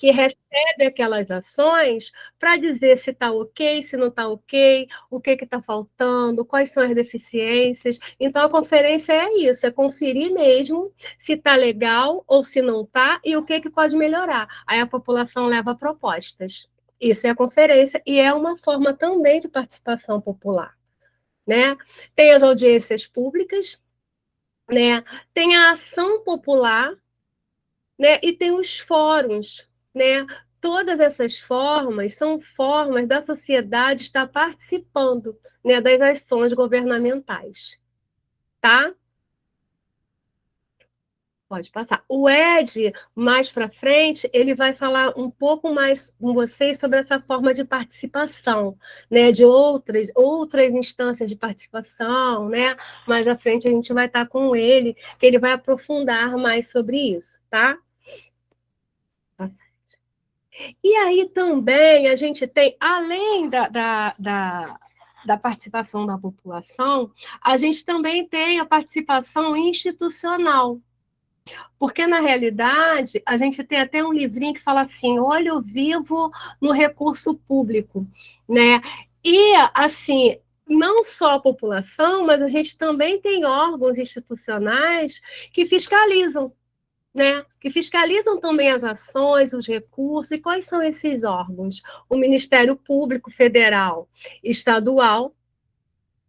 que recebe aquelas ações para dizer se está ok, se não está ok, o que está faltando, quais são as deficiências. Então, a conferência é isso, é conferir mesmo se está legal ou se não está e o que pode melhorar. Aí a população leva propostas. Isso é a conferência e é uma forma também de participação popular, né? Tem as audiências públicas, né? Tem a ação popular, né? E tem os fóruns, né? Todas essas formas são formas da sociedade estar participando, né, das ações governamentais, tá? Pode passar. O Ed, mais para frente, ele vai falar um pouco mais com vocês sobre essa forma de participação, né, de outras instâncias de participação, né? Mais à frente a gente vai estar com ele, que ele vai aprofundar mais sobre isso, tá? E aí também a gente tem, além da participação da população, a gente também tem a participação institucional. Porque, na realidade, a gente tem até um livrinho que fala assim, olho vivo no recurso público, né? E, assim, não só a população, mas a gente também tem órgãos institucionais que fiscalizam, né? Que fiscalizam também as ações, os recursos. E quais são esses órgãos? O Ministério Público Federal, Estadual,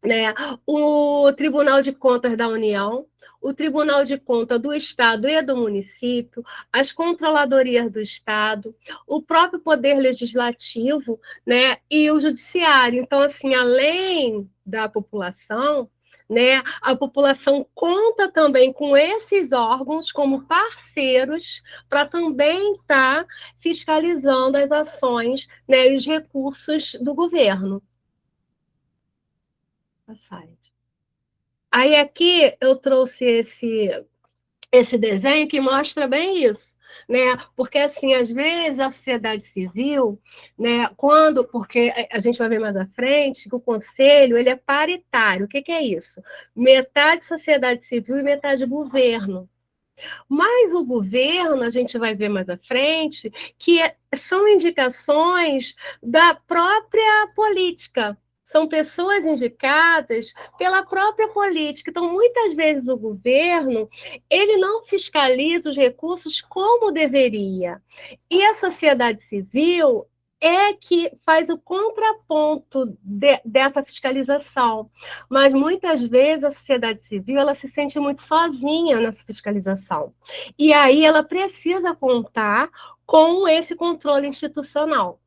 né? O Tribunal de Contas da União, o Tribunal de Contas do Estado e do município, as controladorias do Estado, o próprio Poder Legislativo, né? E o Judiciário. Então, assim, além da população, né, a população conta também com esses órgãos como parceiros para também estar fiscalizando as ações, né, e os recursos do governo. Aí aqui eu trouxe esse desenho que mostra bem isso, né? Porque assim, às vezes a sociedade civil, né, porque a gente vai ver mais à frente que o conselho, ele é paritário. O que é isso? Metade sociedade civil e metade governo. Mas o governo, a gente vai ver mais à frente, que são indicações da própria política. São pessoas indicadas pela própria política. Então, muitas vezes o governo, ele não fiscaliza os recursos como deveria. E a sociedade civil é que faz o contraponto dessa fiscalização. Mas muitas vezes a sociedade civil ela se sente muito sozinha nessa fiscalização. E aí ela precisa contar com esse controle institucional,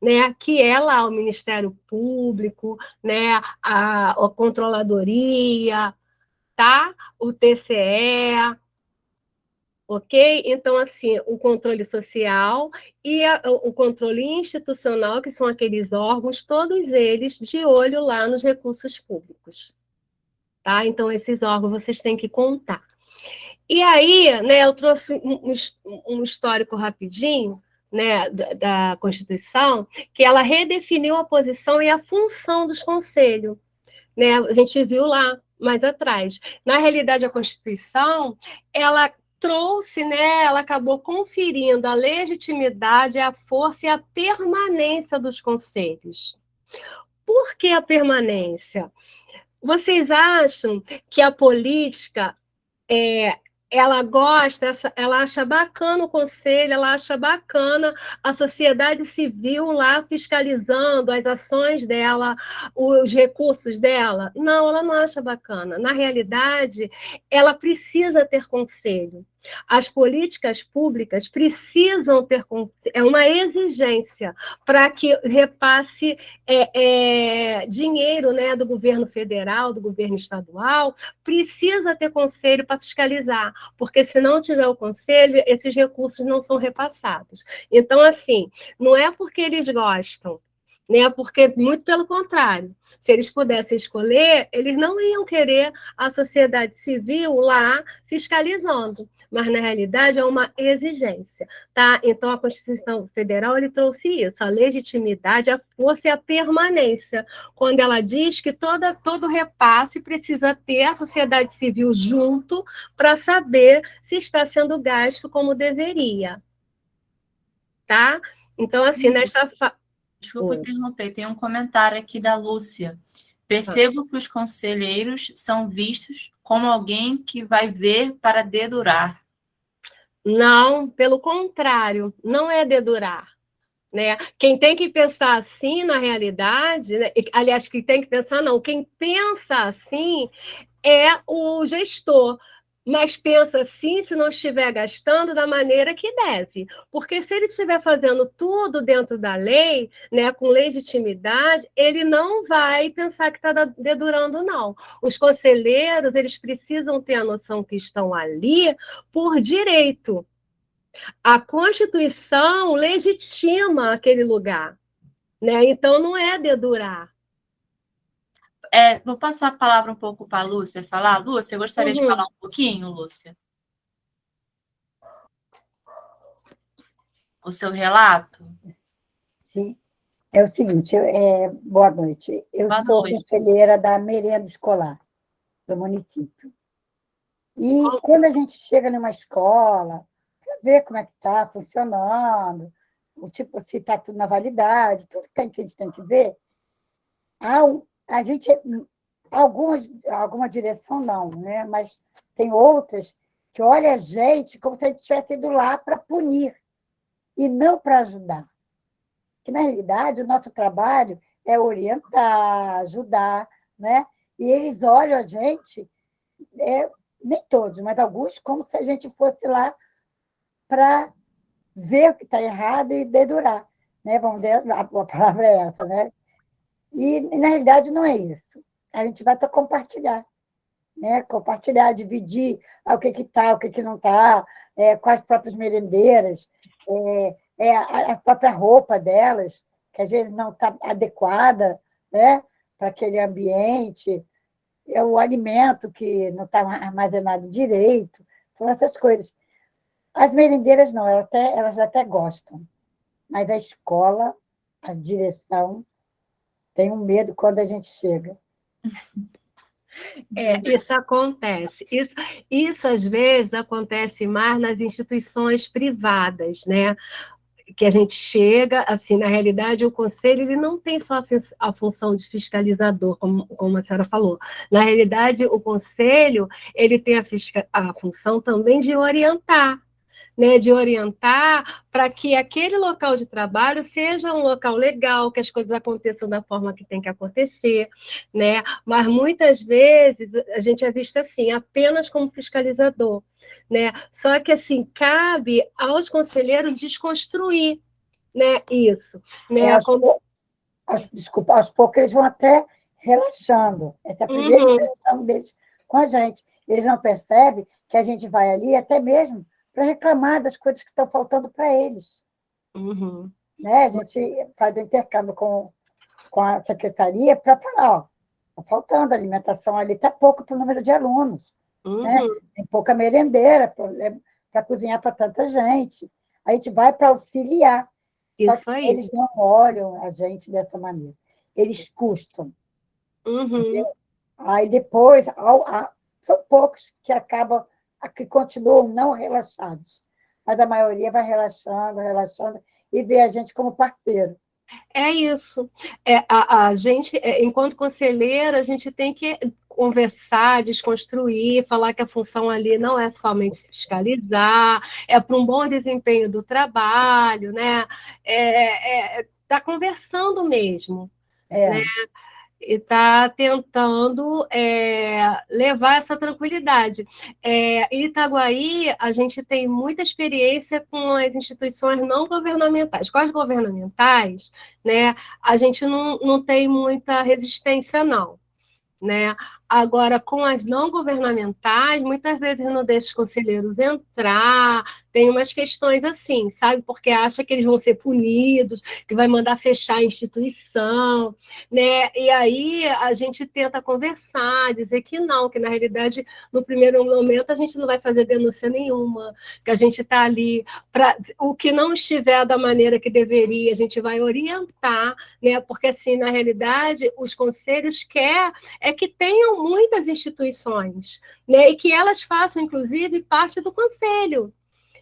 né, que é lá o Ministério Público, né, a Controladoria, tá? O TCE, ok? Então, assim, o controle social e o controle institucional, que são aqueles órgãos, todos eles de olho lá nos recursos públicos, tá? Então, esses órgãos vocês têm que contar. E aí, né, eu trouxe um histórico rapidinho, né, da Constituição, que ela redefiniu a posição e a função dos conselhos, né? A gente viu lá mais atrás. Na realidade, a Constituição, ela trouxe, né, ela acabou conferindo a legitimidade, a força e a permanência dos conselhos. Por que a permanência? Vocês acham que a política ela gosta, ela acha bacana o conselho, ela acha bacana a sociedade civil lá fiscalizando as ações dela, os recursos dela? Não, ela não acha bacana. Na realidade, ela precisa ter conselho. As políticas públicas precisam ter é uma exigência para que repasse dinheiro, né, do governo federal, do governo estadual, precisa ter conselho para fiscalizar, porque se não tiver o conselho, esses recursos não são repassados. Então, assim, não é porque eles gostam, né? Porque, muito pelo contrário, se eles pudessem escolher, eles não iam querer a sociedade civil lá fiscalizando, mas na realidade é uma exigência, tá? Então a Constituição Federal ele trouxe isso, a legitimidade, a força e a permanência, quando ela diz que todo repasse precisa ter a sociedade civil junto para saber se está sendo gasto como deveria. tá? Então, assim, nesta... Desculpa interromper, tem um comentário aqui da Lúcia. Percebo que os conselheiros são vistos como alguém que vai ver para dedurar. Não, pelo contrário, não é dedurar. Né? Quem tem que pensar assim na realidade, né? Aliás, quem tem que pensar, não, quem pensa assim é o gestor, mas pensa assim se não estiver gastando da maneira que deve. Porque se ele estiver fazendo tudo dentro da lei, né, com legitimidade, ele não vai pensar que está dedurando, não. Os conselheiros, eles precisam ter a noção que estão ali por direito. A Constituição legitima aquele lugar, né? Então não é dedurar. Vou passar a palavra um pouco para a Lúcia falar. Lúcia, gostaria de falar um pouquinho, Lúcia? O seu relato? Sim. É o seguinte, boa noite. Eu sou conselheira da merenda escolar do município. E quando a gente chega numa escola, para ver como é que está funcionando, o tipo, se está tudo na validade, tudo que a gente tem que ver, a gente, alguma direção não, né? Mas tem outras que olham a gente como se a gente tivesse ido lá para punir e não para ajudar. Que, na realidade, o nosso trabalho é orientar, ajudar, né? E eles olham a gente, nem todos, mas alguns, como se a gente fosse lá para ver o que está errado e dedurar. Né? Vamos dizer, a palavra é essa, né? E, na realidade, não é isso. A gente vai para compartilhar. Né? Compartilhar, dividir o que está, o que não está, com as próprias merendeiras, a própria roupa delas, que às vezes não está adequada, né, para aquele ambiente, o alimento que não está armazenado direito, são essas coisas. As merendeiras não, elas até gostam, mas a escola, a direção, tem um medo quando a gente chega. Isso acontece. Isso, às vezes, acontece mais nas instituições privadas, né? Que a gente chega, assim, na realidade, o conselho ele não tem só a função de fiscalizador, como a senhora falou. Na realidade, o conselho ele tem a função também de orientar, né, de orientar para que aquele local de trabalho seja um local legal, que as coisas aconteçam da forma que tem que acontecer, né? Mas muitas vezes a gente é visto assim, apenas como fiscalizador, né? Só que assim, cabe aos conselheiros desconstruir, né, isso, né? Desculpa, aos poucos eles vão até relaxando. Essa é a primeira impressão deles com a gente. Eles não percebem que a gente vai ali até mesmo para reclamar das coisas que estão faltando para eles. Né? A gente faz o intercâmbio com a secretaria para falar, está faltando alimentação ali, está pouco para o número de alunos. Né? Tem pouca merendeira para cozinhar para tanta gente. A gente vai para auxiliar. Só que eles não olham a gente dessa maneira. Eles custam. Aí depois, são poucos que acabam, que continuam não relaxados. Mas a maioria vai relaxando, relaxando, e vê a gente como parceiro. É isso. A gente, enquanto conselheira, a gente tem que conversar, desconstruir, falar que a função ali não é somente fiscalizar, é para um bom desempenho do trabalho, né? Tá conversando mesmo, né? E está tentando levar essa tranquilidade. Em Itaguaí, a gente tem muita experiência com as instituições não governamentais. Com as governamentais, né, a gente não tem muita resistência, não. Né? Agora, com as não governamentais, muitas vezes não deixa os conselheiros entrar, tem umas questões assim, sabe? Porque acha que eles vão ser punidos, que vai mandar fechar a instituição, né? E aí a gente tenta conversar, dizer que não, que na realidade, no primeiro momento, a gente não vai fazer denúncia nenhuma, que a gente está ali para o que não estiver da maneira que deveria, a gente vai orientar, né? Porque assim, na realidade, os conselhos querem que tenham muitas instituições, né, e que elas façam, inclusive, parte do conselho,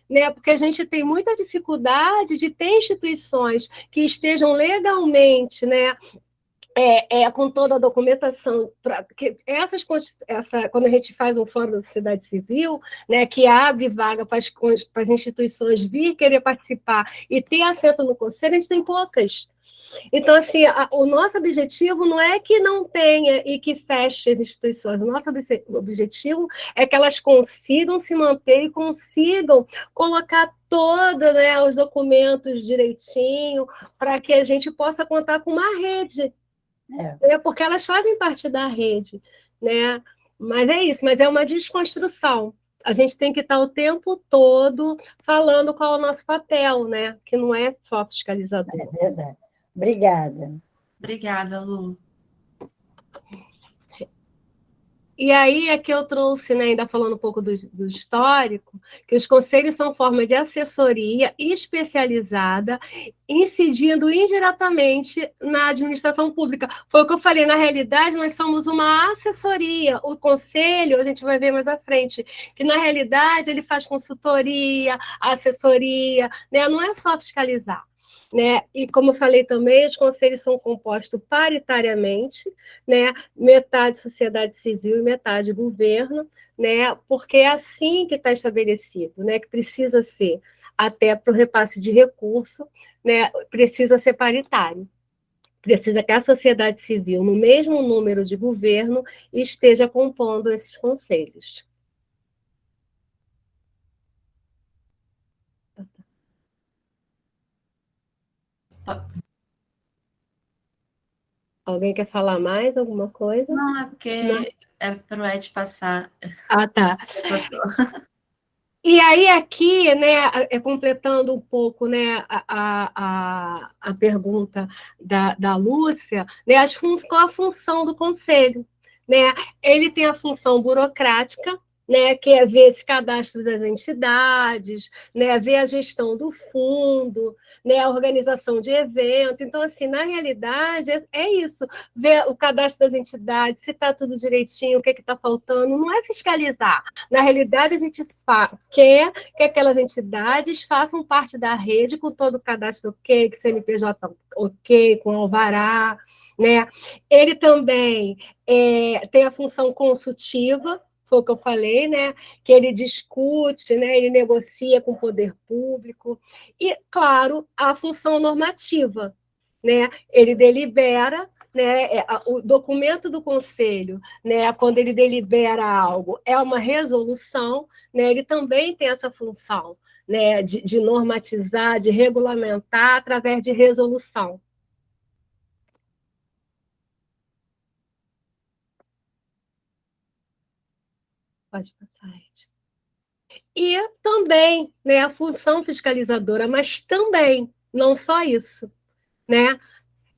né? Porque a gente tem muita dificuldade de ter instituições que estejam legalmente, né? Com toda a documentação, quando a gente faz um fórum da sociedade civil, né, que abre vaga para as instituições vir querer participar e ter assento no conselho, a gente tem poucas. Então, assim, o nosso objetivo não é que não tenha e que feche as instituições. O nosso objetivo é que elas consigam se manter e consigam colocar todos, né, os documentos direitinho, para que a gente possa contar com uma rede. Porque elas fazem parte da rede, né? Mas é isso, mas é uma desconstrução. A gente tem que estar o tempo todo falando qual é o nosso papel, né? Que não é só fiscalizador. É verdade. Obrigada. Obrigada, Lu. E aí é que eu trouxe, né, ainda falando um pouco do histórico, que os conselhos são forma de assessoria especializada, incidindo indiretamente na administração pública. Foi o que eu falei, na realidade, nós somos uma assessoria. O conselho, a gente vai ver mais à frente, que na realidade ele faz consultoria, assessoria, né? Não é só fiscalizar. Né? E, como eu falei também, os conselhos são compostos paritariamente, né? Metade sociedade civil e metade governo, né? Porque é assim que está estabelecido, né? Que precisa ser, até para o repasse de recurso, né? Precisa ser paritário. Precisa que a sociedade civil, no mesmo número de governo, esteja compondo esses conselhos. Alguém quer falar mais alguma coisa? Não, é porque é para o Ed passar. Ah, tá. E aí aqui, né, completando um pouco, né, a pergunta da Lúcia, né, qual a função do conselho? Né? Ele tem a função burocrática, né, que é ver esse cadastro das entidades, né, ver a gestão do fundo, né, a organização de evento. Então, assim, na realidade, é isso, ver o cadastro das entidades, se está tudo direitinho, o que está faltando, não é fiscalizar. Na realidade, a gente quer que aquelas entidades façam parte da rede com todo o cadastro ok, com CNPJ ok, com alvará, né? Ele também tem a função consultiva, foi o que eu falei, né? Que ele discute, né? Ele negocia com o poder público. E, claro, a função normativa, né? Ele delibera, né? O documento do conselho, né? Quando ele delibera algo, é uma resolução, né? Ele também tem essa função, né? De normatizar, de regulamentar através de resolução. Pode passar. E também, né, a função fiscalizadora, mas também, não só isso, né?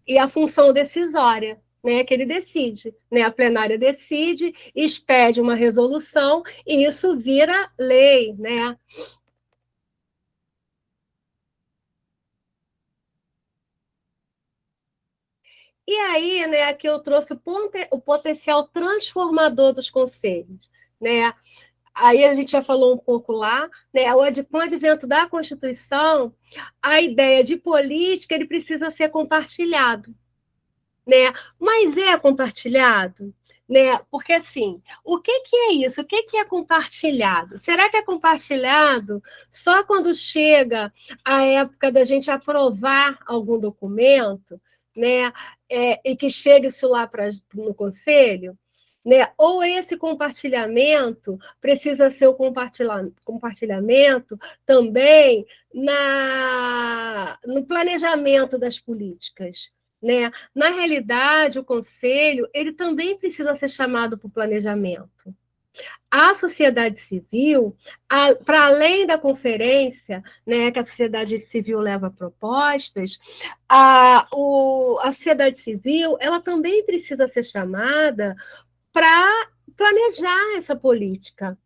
E a função decisória, né, que ele decide, né? A plenária decide, expede uma resolução e isso vira lei, né? E aí, né, aqui eu trouxe o potencial transformador dos conselhos, né? Aí a gente já falou um pouco lá, né? Com o advento da Constituição, a ideia de política ele precisa ser compartilhado, né? Mas é compartilhado, né? Porque assim, o que é isso? O que é compartilhado? Será que é compartilhado só quando chega a época da gente aprovar algum documento, né? E que chegue isso lá no conselho? Né? Ou esse compartilhamento precisa ser o compartilhamento também no planejamento das políticas, né? Na realidade, o conselho ele também precisa ser chamado para o planejamento. A sociedade civil, para além da conferência, né, que a sociedade civil leva propostas, a sociedade civil ela também precisa ser chamada para planejar essa política,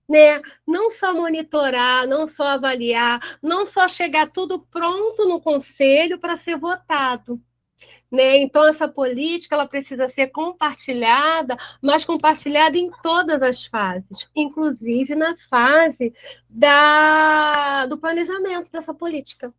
né? Não só monitorar, não só avaliar, não só chegar tudo pronto no conselho para ser votado. né? Então, essa política ela precisa ser compartilhada, mas compartilhada em todas as fases, inclusive na fase do planejamento dessa política.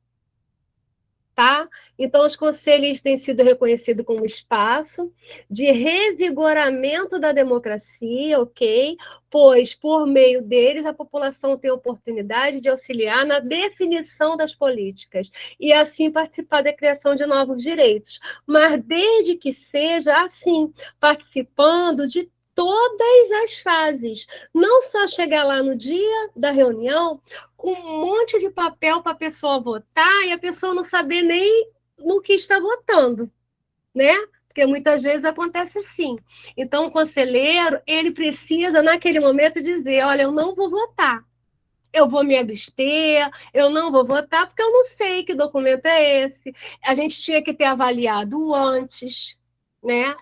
Tá? Então, os conselhos têm sido reconhecidos como espaço de revigoramento da democracia, ok? Pois, por meio deles, a população tem a oportunidade de auxiliar na definição das políticas e, assim, participar da criação de novos direitos. Mas, desde que seja assim, participando de todas as fases, não só chegar lá no dia da reunião com um monte de papel para a pessoa votar e a pessoa não saber nem no que está votando, né? Porque muitas vezes acontece assim. Então, o conselheiro, ele precisa, naquele momento, dizer, olha, eu não vou votar, eu vou me abster, eu não vou votar, porque eu não sei que documento é esse. A gente tinha que ter avaliado antes, né?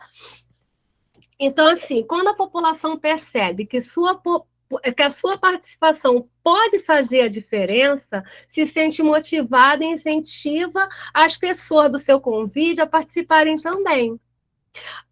Então, assim, quando a população percebe que a sua participação pode fazer a diferença, se sente motivada e incentiva as pessoas do seu convite a participarem também.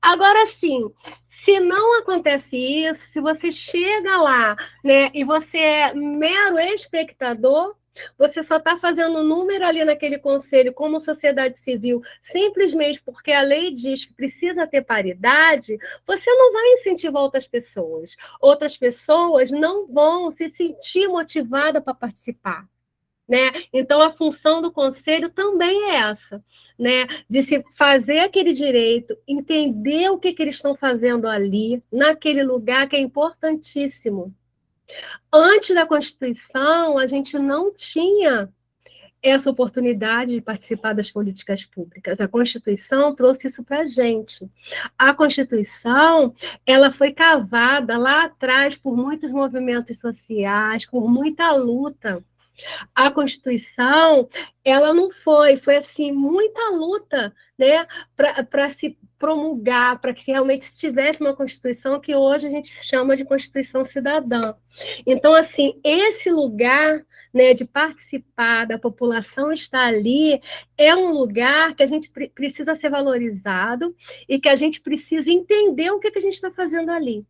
Agora, sim, se não acontece isso, se você chega lá, né, e você é mero espectador, você só está fazendo número ali naquele conselho como sociedade civil, simplesmente porque a lei diz que precisa ter paridade, você não vai incentivar outras pessoas. Outras pessoas não vão se sentir motivadas para participar. Né? Então, a função do conselho também é essa, né? De se fazer aquele direito, entender o que eles estão fazendo ali, naquele lugar que é importantíssimo. Antes da Constituição, a gente não tinha essa oportunidade de participar das políticas públicas. A Constituição trouxe isso para a gente. A Constituição, ela foi cavada lá atrás por muitos movimentos sociais, por muita luta. A Constituição, ela não foi assim, muita luta, né, para se promulgar, para que realmente se tivesse uma Constituição que hoje a gente chama de Constituição Cidadã. Então, assim, esse lugar, né, de participar, da população estar ali, é um lugar que a gente precisa ser valorizado e que a gente precisa entender o que a gente está fazendo ali.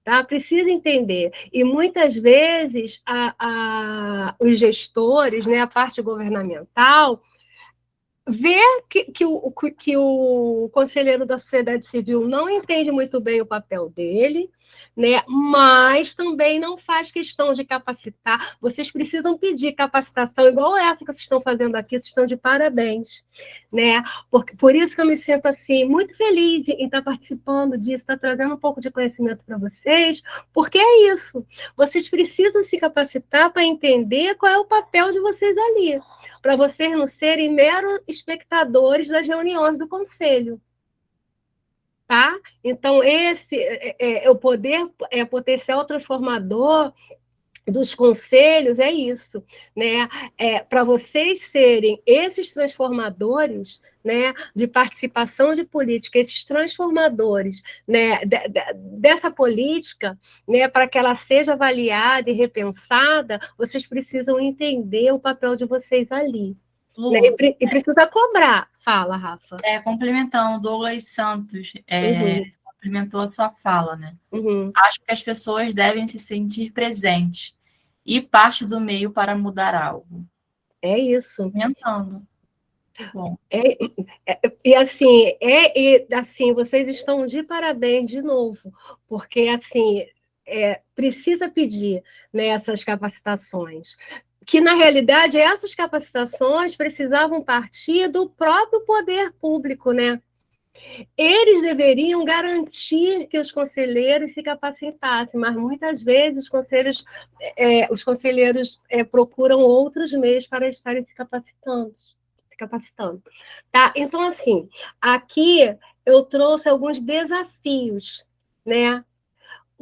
Tá? Precisa entender. E muitas vezes os gestores, né, a parte governamental, vê que o conselheiro da sociedade civil não entende muito bem o papel dele, né? Mas também não faz questão de capacitar. Vocês precisam pedir capacitação igual essa que vocês estão fazendo aqui, vocês estão de parabéns, né? Por isso que eu me sinto assim muito feliz em estar participando disso, estar trazendo um pouco de conhecimento para vocês, porque é isso. Vocês precisam se capacitar para entender qual é o papel de vocês ali, para vocês não serem meros espectadores das reuniões do conselho. Tá? Então, esse é o poder, potencial transformador dos conselhos, é isso, né? Para vocês serem esses transformadores, né, de participação de política, esses transformadores, né, dessa política, né, para que ela seja avaliada e repensada, vocês precisam entender o papel de vocês ali. Lu, né? E precisa cobrar. Fala, Rafa. Complementando, Douglas Santos complementou a sua fala, né? Uhum. Acho que as pessoas devem se sentir presentes e parte do meio para mudar algo. É isso. Complementando. Bom. E assim, vocês estão de parabéns de novo, porque assim precisa pedir, né, essas capacitações. Que, na realidade, essas capacitações precisavam partir do próprio poder público, né? Eles deveriam garantir que os conselheiros se capacitassem, mas muitas vezes os conselheiros procuram outros meios para estarem se capacitando. Tá? Então, assim, aqui eu trouxe alguns desafios, né?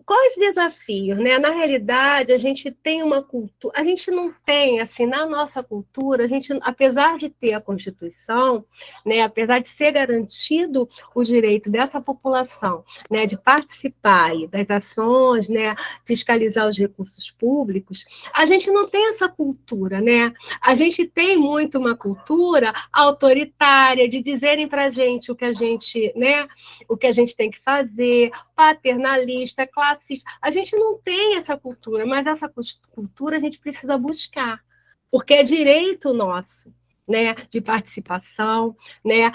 quais desafios, né? Na realidade, a gente tem uma cultura, a gente não tem, assim, na nossa cultura, a gente, apesar de ter a Constituição, né, apesar de ser garantido o direito dessa população, né, de participar das ações, né, fiscalizar os recursos públicos, a gente não tem essa cultura, né? A gente tem muito uma cultura autoritária de dizerem para a gente o que a gente, né, o que a gente tem que fazer, paternalista, classista. A gente não tem essa cultura, mas essa cultura a gente precisa buscar, porque é direito nosso, né, de participação, né?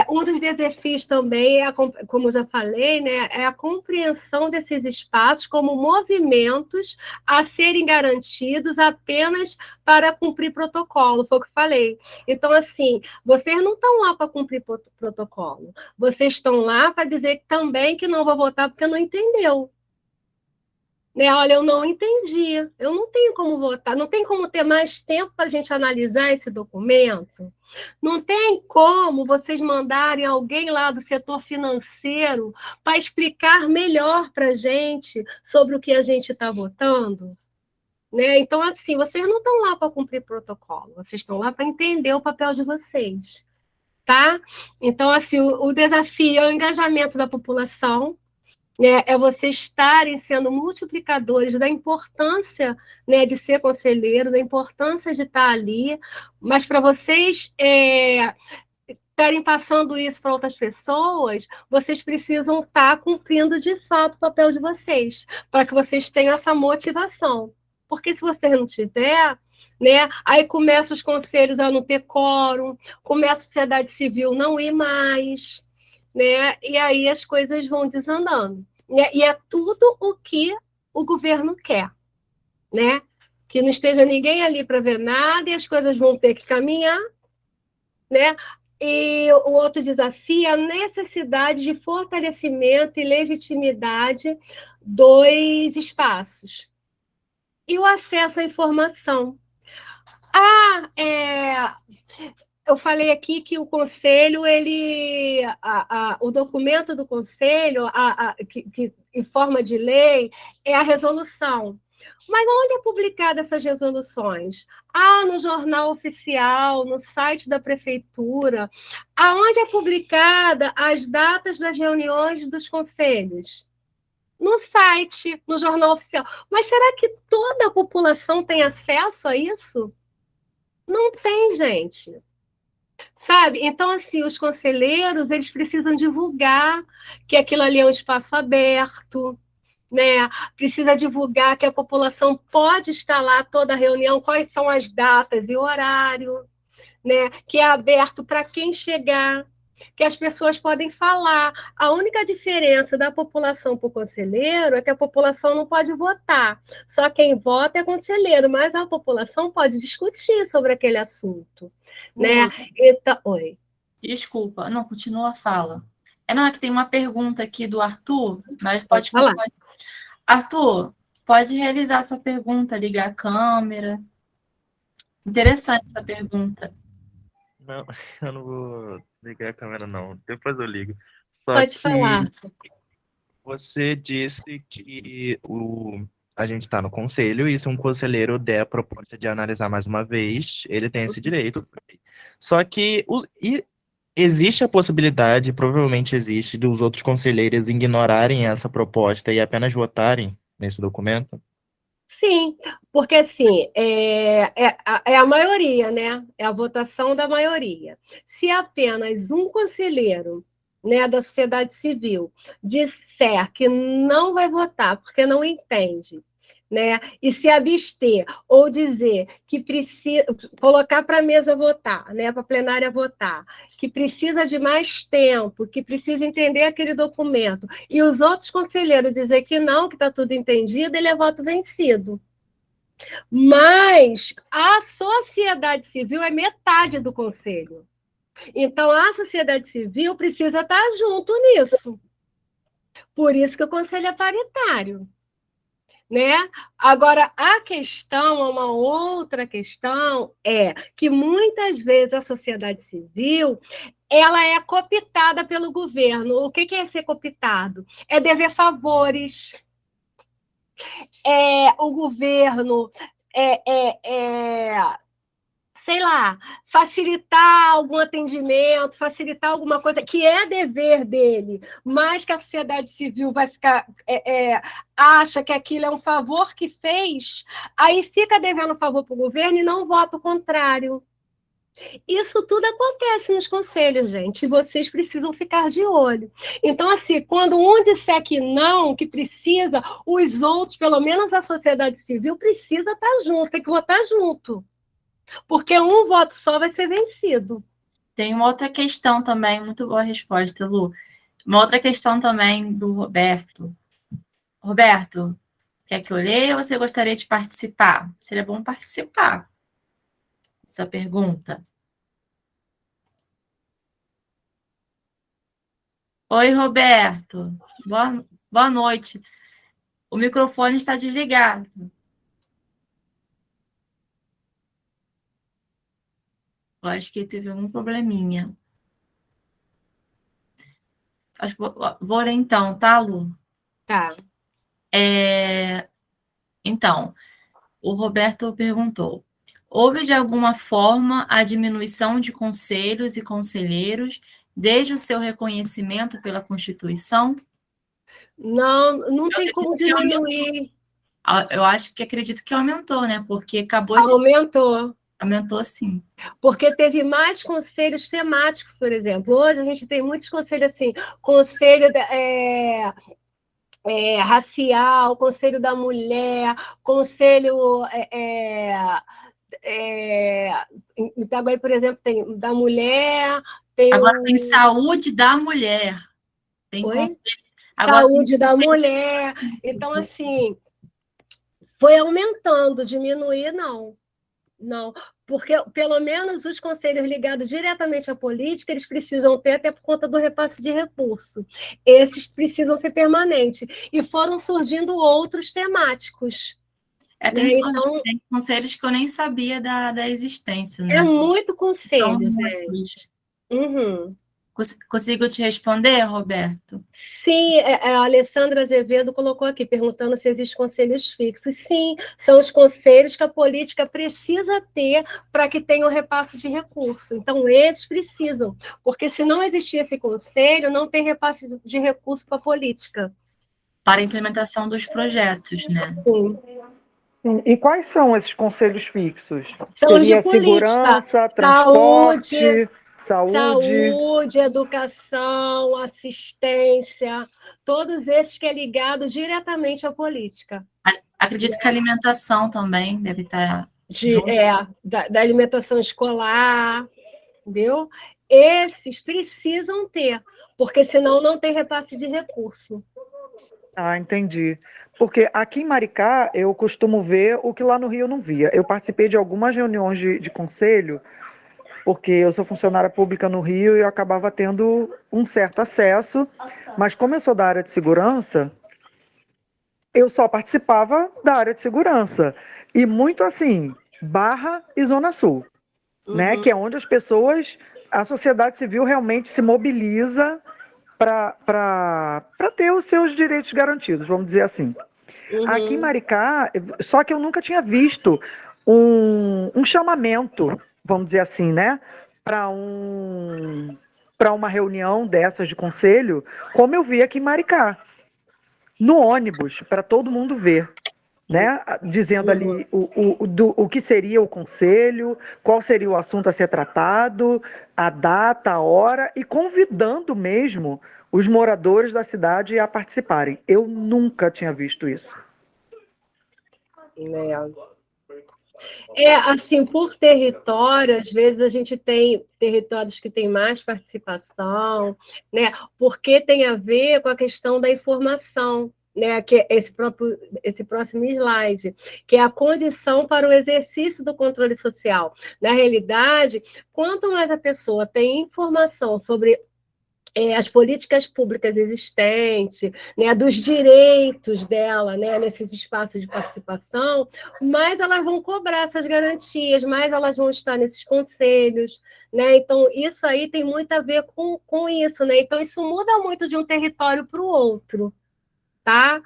Um dos desafios também, como eu já falei, né, é a compreensão desses espaços como movimentos a serem garantidos apenas para cumprir protocolo, foi o que eu falei. Então, assim, vocês não estão lá para cumprir protocolo, vocês estão lá para dizer também que não vou votar porque não entendeu. Né? Olha, eu não entendi, eu não tenho como votar, não tem como ter mais tempo para a gente analisar esse documento, não tem como vocês mandarem alguém lá do setor financeiro para explicar melhor para a gente sobre o que a gente está votando. Né? Então, assim, vocês não estão lá para cumprir protocolo, vocês estão lá para entender o papel de vocês. Tá? Então, assim, o desafio é o engajamento da população, né, é vocês estarem sendo multiplicadores da importância, né, de ser conselheiro, da importância de estar ali, mas para vocês estarem passando isso para outras pessoas, vocês precisam estar cumprindo de fato o papel de vocês, para que vocês tenham essa motivação. Porque se você não tiver, né, aí começam os conselhos a não ter quórum, começa a sociedade civil não ir mais, né, e aí as coisas vão desandando. E é tudo o que o governo quer, né? Que não esteja ninguém ali para ver nada e as coisas vão ter que caminhar, né? E o outro desafio é a necessidade de fortalecimento e legitimidade dos espaços. E o acesso à informação. Eu falei aqui que o conselho, o documento do conselho, que em forma de lei, é a resolução. Mas onde é publicada essas resoluções? No jornal oficial, no site da prefeitura. Aonde é publicada as datas das reuniões dos conselhos? No site, no jornal oficial. Mas será que toda a população tem acesso a isso? Não tem, gente. Sabe? Então, assim, os conselheiros, eles precisam divulgar que aquilo ali é um espaço aberto, né? Precisa divulgar que a população pode estar lá toda a reunião, quais são as datas e horário, né? Que é aberto para quem chegar, que as pessoas podem falar. A única diferença da população para o conselheiro é que a população não pode votar. Só quem vota é conselheiro, mas a população pode discutir sobre aquele assunto. Né? Então, oi. Desculpa, não, continua a fala. Não, é que tem uma pergunta aqui do Arthur, mas pode falar. Arthur, pode realizar a sua pergunta, ligar a câmera. Interessante essa pergunta. Não, eu não vou ligar a câmera, não. Depois eu ligo. Só pode que falar. Você disse que a gente está no conselho e se um conselheiro der a proposta de analisar mais uma vez, ele tem esse direito. Só que existe a possibilidade, provavelmente existe, dos outros conselheiros ignorarem essa proposta e apenas votarem nesse documento? Sim, porque assim, é a maioria, né? É a votação da maioria. Se apenas um conselheiro, né, da sociedade civil disser que não vai votar porque não entende, né, e se abster ou dizer que precisa colocar para a mesa votar, né, para a plenária votar, que precisa de mais tempo, que precisa entender aquele documento, e os outros conselheiros dizer que não, que está tudo entendido, ele é voto vencido. Mas a sociedade civil é metade do conselho. Então, a sociedade civil precisa estar junto nisso. Por isso que o conselho é paritário. Né? Agora, a questão, uma outra questão, é que muitas vezes a sociedade civil ela é cooptada pelo governo. O que é ser cooptado? É dever favores. O governo sei lá, facilitar algum atendimento, facilitar alguma coisa que é dever dele, mas que a sociedade civil vai ficar acha que aquilo é um favor que fez, aí fica devendo favor para o governo e não vota o contrário. Isso tudo acontece nos conselhos, gente, e vocês precisam ficar de olho. Então, assim, quando um disser que não, que precisa, os outros, pelo menos a sociedade civil, precisa estar junto, tem que votar junto. Porque um voto só vai ser vencido. Tem uma outra questão também, muito boa resposta, Lu. Uma outra questão também do Roberto. Roberto, quer que eu leia ou você gostaria de participar? Seria bom participar. Essa pergunta. Oi, Roberto. Boa noite. O microfone está desligado. Eu acho que teve algum probleminha. Vou ler então, tá, Lu? Tá. Então, o Roberto perguntou: houve de alguma forma a diminuição de conselhos e conselheiros desde o seu reconhecimento pela Constituição? Não tem como diminuir. Eu acredito que aumentou, né? Porque acabou Aumentou. Aumentou, sim. Porque teve mais conselhos temáticos, por exemplo. Hoje a gente tem muitos conselhos assim, conselho racial, conselho da mulher, conselho em Itaguaí, por exemplo, tem da mulher, Agora tem saúde da mulher. Tem conselho. Agora saúde da mulher. Então, assim, foi aumentando, diminuir, não. Não, porque pelo menos os conselhos ligados diretamente à política, eles precisam ter, até por conta do repasse de recurso. Esses precisam ser permanentes. E foram surgindo outros temáticos. Tem conselhos que eu nem sabia da existência, né? É muito conselho, São muitos. Uhum. Consigo te responder, Roberto? Sim, a Alessandra Azevedo colocou aqui, perguntando se existem conselhos fixos. Sim, são os conselhos que a política precisa ter para que tenha o repasse de recurso. Então, esses precisam, porque se não existir esse conselho, não tem repasse de recurso para a política. Para a implementação dos projetos, né? Sim. Sim. E quais são esses conselhos fixos? São Seria de política, segurança, transporte... Saúde, educação, assistência, todos esses que é ligado diretamente à política. Acredito que a alimentação também deve estar... Da alimentação escolar, entendeu? Esses precisam ter, porque senão não tem repasse de recurso. Ah, entendi. Porque aqui em Maricá eu costumo ver o que lá no Rio eu não via. Eu participei de algumas reuniões de conselho, porque eu sou funcionária pública no Rio e eu acabava tendo um certo acesso, mas como eu sou da área de segurança, eu só participava da área de segurança. E muito assim, Barra e Zona Sul, né? Que é onde as pessoas, a sociedade civil realmente se mobiliza para ter os seus direitos garantidos, vamos dizer assim. Aqui em Maricá, só que eu nunca tinha visto um chamamento, vamos dizer assim, né, para uma reunião dessas de conselho, como eu vi aqui em Maricá, no ônibus, para todo mundo ver, né, dizendo ali o que seria o conselho, qual seria o assunto a ser tratado, a data, a hora, e convidando mesmo os moradores da cidade a participarem. Eu nunca tinha visto isso. Assim, por território, às vezes a gente tem territórios que têm mais participação, né? Porque tem a ver com a questão da informação, né? Que é esse próximo slide, que é a condição para o exercício do controle social. Na realidade, quanto mais a pessoa tem informação sobre as políticas públicas existentes, né, dos direitos dela, né, nesses espaços de participação, mais elas vão cobrar essas garantias, mais elas vão estar nesses conselhos, né? Então, isso aí tem muito a ver com isso, né? Então, isso muda muito de um território para o outro, tá?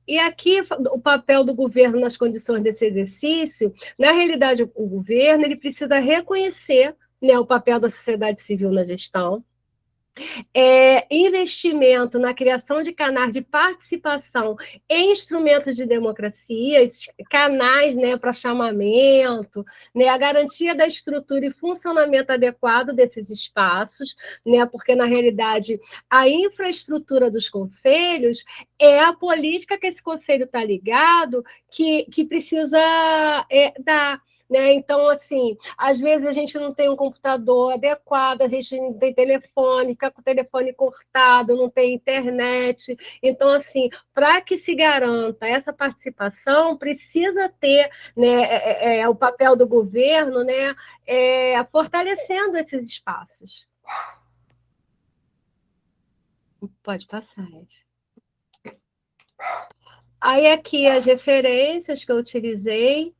E aqui, o papel do governo nas condições desse exercício, na realidade, o governo ele precisa reconhecer, né, o papel da sociedade civil na gestão, investimento na criação de canais de participação em instrumentos de democracia, esses canais, né, para chamamento, né, a garantia da estrutura e funcionamento adequado desses espaços, né, porque, na realidade, a infraestrutura dos conselhos é a política que esse conselho está ligado, que precisa dar. Né? Então, assim, às vezes a gente não tem um computador adequado, a gente não tem telefone, fica com o telefone cortado, não tem internet. Então, assim, para que se garanta essa participação, precisa ter, né, o papel do governo, né, fortalecendo esses espaços. Pode passar, Ed. Aí aqui as referências que eu utilizei,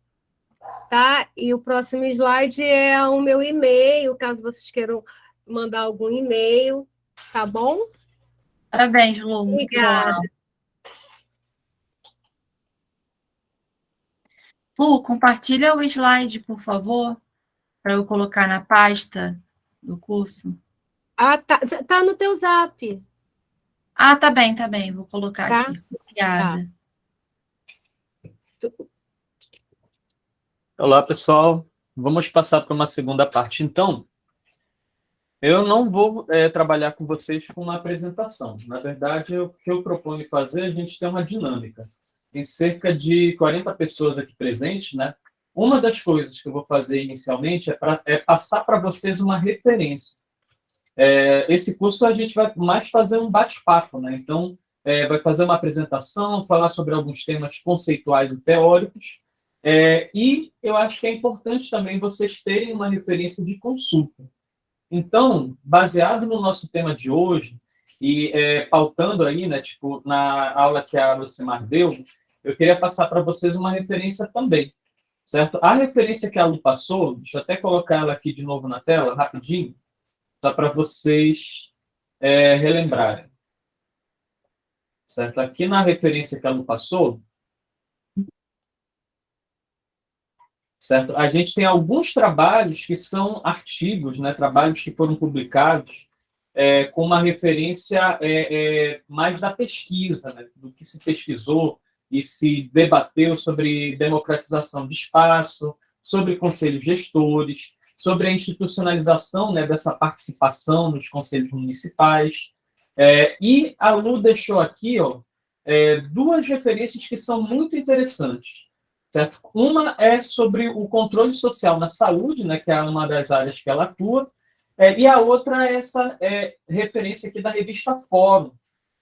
tá? E o próximo slide é o meu e-mail, caso vocês queiram mandar algum e-mail, tá bom? Parabéns, Lu. Muito Obrigada. bom. Lu, compartilha o slide, por favor, para eu colocar na pasta do curso. Ah, tá no teu zap. Ah, tá bem. Vou colocar Tá? aqui. Obrigada. Tá. Olá, pessoal. Vamos passar para uma segunda parte, então. Eu não vou trabalhar com vocês com uma apresentação. Na verdade, o que eu proponho fazer, a gente tem uma dinâmica. Tem cerca de 40 pessoas aqui presentes, né? Uma das coisas que eu vou fazer inicialmente é passar para vocês uma referência. Esse curso a gente vai mais fazer um bate-papo, né? Então, vai fazer uma apresentação, falar sobre alguns temas conceituais e teóricos, e eu acho que é importante também vocês terem uma referência de consulta. Então, baseado no nosso tema de hoje, e pautando aí, né, tipo, na aula que a Lucimar deu, eu queria passar para vocês uma referência também, certo? A referência que a Lu passou, deixa eu até colocar ela aqui de novo na tela, rapidinho, só para vocês relembrarem. Certo? Aqui na referência que a Lu passou, certo? A gente tem alguns trabalhos que são artigos, né? Trabalhos que foram publicados com uma referência mais da pesquisa, né? Do que se pesquisou e se debateu sobre democratização de espaço, sobre conselhos gestores, sobre a institucionalização, né, dessa participação nos conselhos municipais. E a Lu deixou aqui, ó, duas referências que são muito interessantes. Certo? Uma é sobre o controle social na saúde, né, que é uma das áreas que ela atua, e a outra é essa referência aqui da revista Fórum,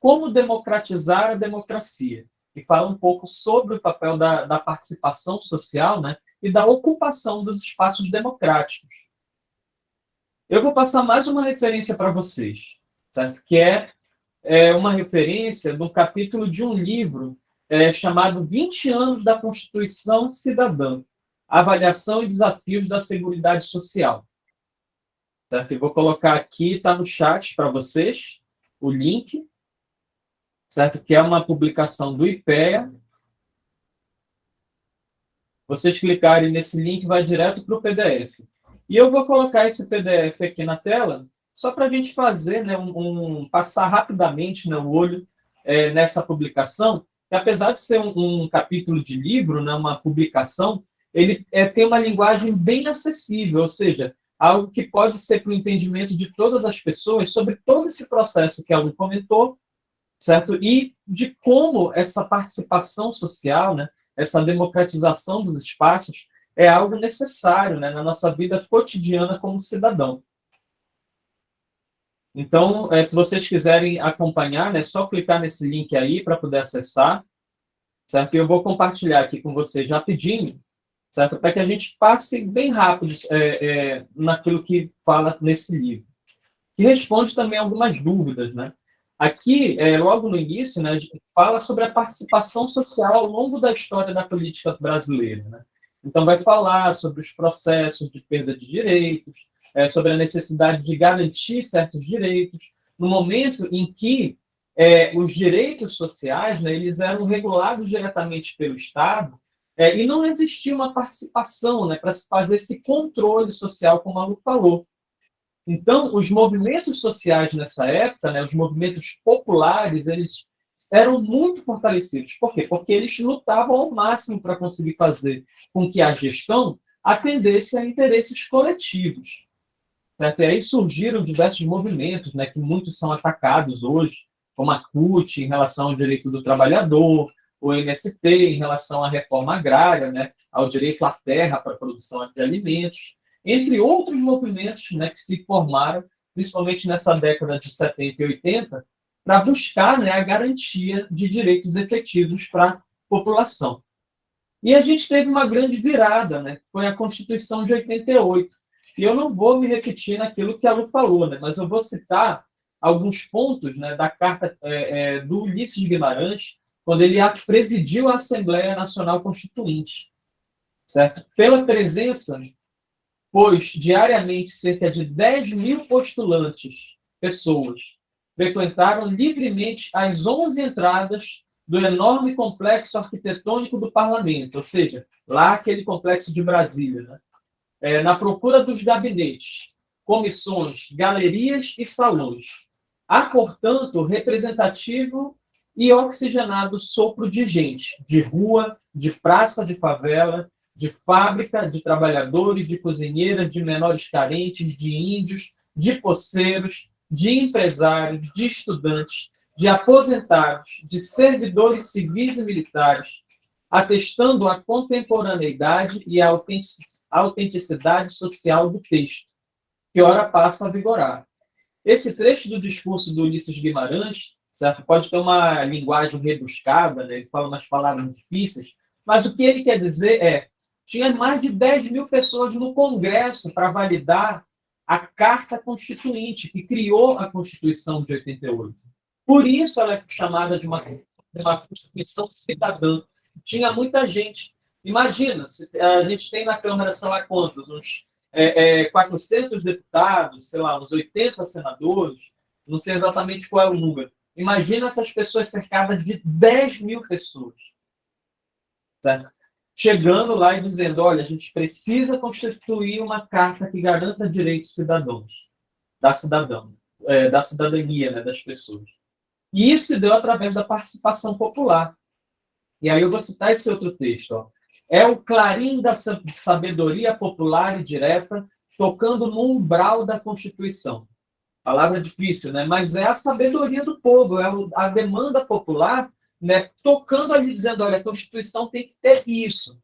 Como Democratizar a Democracia, que fala um pouco sobre o papel da participação social, né, e da ocupação dos espaços democráticos. Eu vou passar mais uma referência para vocês, certo? Que é uma referência do capítulo de um livro chamado 20 anos da Constituição Cidadã, Avaliação e Desafios da Seguridade Social. Certo? Eu vou colocar aqui, está no chat para vocês, o link, certo? Que é uma publicação do IPEA. Vocês clicarem nesse link, vai direto para o PDF. E eu vou colocar esse PDF aqui na tela, só para a gente fazer, né, passar rapidamente, né, o olho nessa publicação, que apesar de ser um capítulo de livro, né, uma publicação, ele tem uma linguagem bem acessível, ou seja, algo que pode ser para o entendimento de todas as pessoas sobre todo esse processo que a Lu comentou, certo? E de como essa participação social, né, essa democratização dos espaços é algo necessário, né, na nossa vida cotidiana como cidadão. Então, se vocês quiserem acompanhar, né, é só clicar nesse link aí para poder acessar, certo? E eu vou compartilhar aqui com vocês rapidinho, certo? Para que a gente passe bem rápido naquilo que fala nesse livro. que responde também algumas dúvidas, né? Aqui, logo no início, né, a gente fala sobre a participação social ao longo da história da política brasileira, né? Então, vai falar sobre os processos de perda de direitos, sobre a necessidade de garantir certos direitos, no momento em que os direitos sociais, né, eles eram regulados diretamente pelo Estado, e não existia uma participação, né, para se fazer esse controle social, como a Lu falou. Então, os movimentos sociais nessa época, né, os movimentos populares, eles eram muito fortalecidos. Por quê? Porque eles lutavam ao máximo para conseguir fazer com que a gestão atendesse a interesses coletivos. Certo? E aí surgiram diversos movimentos, né, que muitos são atacados hoje, como a CUT em relação ao direito do trabalhador, o MST em relação à reforma agrária, né, ao direito à terra para a produção de alimentos, entre outros movimentos, né, que se formaram, principalmente nessa década de 70 e 80, para buscar, né, a garantia de direitos efetivos para a população. E a gente teve uma grande virada, né, que foi a Constituição de 88. E eu não vou me repetir naquilo que a Lu falou, né, mas eu vou citar alguns pontos, né, da carta do Ulisses Guimarães, quando ele presidiu a Assembleia Nacional Constituinte, certo? Pela presença, pois diariamente cerca de 10 mil postulantes, pessoas, frequentaram livremente as 11 entradas do enorme complexo arquitetônico do parlamento, ou seja, lá aquele complexo de Brasília, né? Na procura dos gabinetes, comissões, galerias e salões. Há, portanto, representativo e oxigenado sopro de gente, de rua, de praça de favela, de fábrica, de trabalhadores, de cozinheiras, de menores carentes, de índios, de poceiros, de empresários, de estudantes, de aposentados, de servidores civis e militares, atestando a contemporaneidade e a autenticidade social do texto, que ora passa a vigorar. Esse trecho do discurso do Ulisses Guimarães, certo? Pode ter uma linguagem rebuscada, né? Ele fala umas palavras difíceis, mas o que ele quer dizer tinha mais de 10 mil pessoas no Congresso para validar a Carta Constituinte, que criou a Constituição de 88. Por isso ela é chamada de uma Constituição cidadã. Tinha muita gente. Imagina, a gente tem na Câmara, sei lá quantos, uns 400 deputados, sei lá, uns 80 senadores, não sei exatamente qual é o número. Imagina essas pessoas cercadas de 10 mil pessoas. Certo? Chegando lá e dizendo, olha, a gente precisa constituir uma carta que garanta direitos cidadãos, da cidadania, né, das pessoas. E isso se deu através da participação popular. E aí eu vou citar esse outro texto. Ó. É o clarim da sabedoria popular e direta, tocando no umbral da Constituição. Palavra difícil, né? Mas é a sabedoria do povo, é a demanda popular, né? Tocando ali, dizendo, olha, a Constituição tem que ter isso,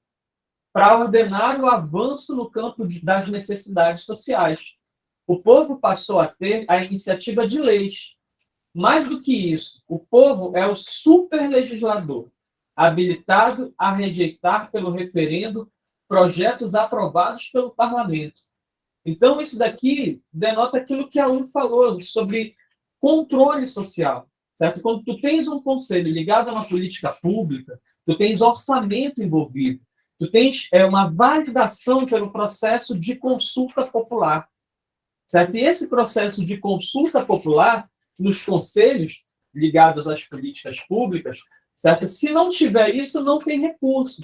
para ordenar o avanço no campo das necessidades sociais. O povo passou a ter a iniciativa de leis. Mais do que isso, o povo é o superlegislador, habilitado a rejeitar pelo referendo projetos aprovados pelo parlamento. Então, isso daqui denota aquilo que a Lu falou sobre controle social, certo? Quando tu tens um conselho ligado a uma política pública, tu tens orçamento envolvido, tu tens uma validação pelo processo de consulta popular, certo? E esse processo de consulta popular nos conselhos ligados às políticas públicas, certo? Se não tiver isso, não tem recurso.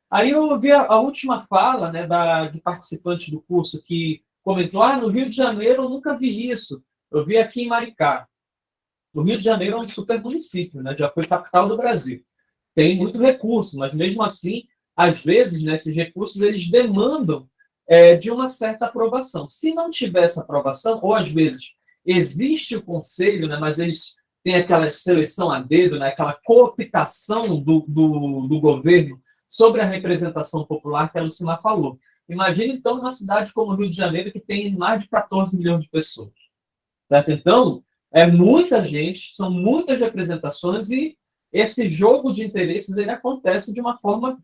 Aí eu ouvi a última fala, né, de participantes do curso que comentou, no Rio de Janeiro eu nunca vi isso. Eu vi aqui em Maricá. O Rio de Janeiro é um super município, né, já foi capital do Brasil. Tem muito recurso, mas mesmo assim, às vezes, né, esses recursos eles demandam de uma certa aprovação. Se não tiver essa aprovação, ou às vezes existe o conselho, né, mas eles têm aquela seleção a dedo, né, aquela cooptação do governo sobre a representação popular que a Lucimar falou. Imagina, então, uma cidade como o Rio de Janeiro, que tem mais de 14 milhões de pessoas. Certo? Então, é muita gente, são muitas representações e esse jogo de interesses ele acontece de uma forma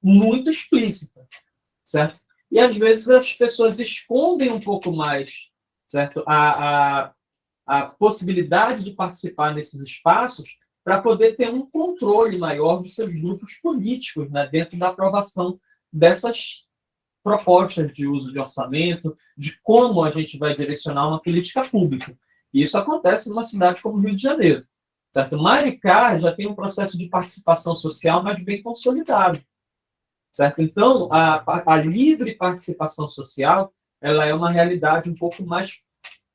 muito explícita. Certo? E, às vezes, as pessoas escondem um pouco mais, certo? A possibilidade de participar nesses espaços para poder ter um controle maior dos seus grupos políticos, né, dentro da aprovação dessas propostas de uso de orçamento, de como a gente vai direcionar uma política pública. E isso acontece numa cidade como Rio de Janeiro. Certo? Maricá já tem um processo de participação social mais bem consolidado. Certo? Então, a livre participação social ela é uma realidade um pouco mais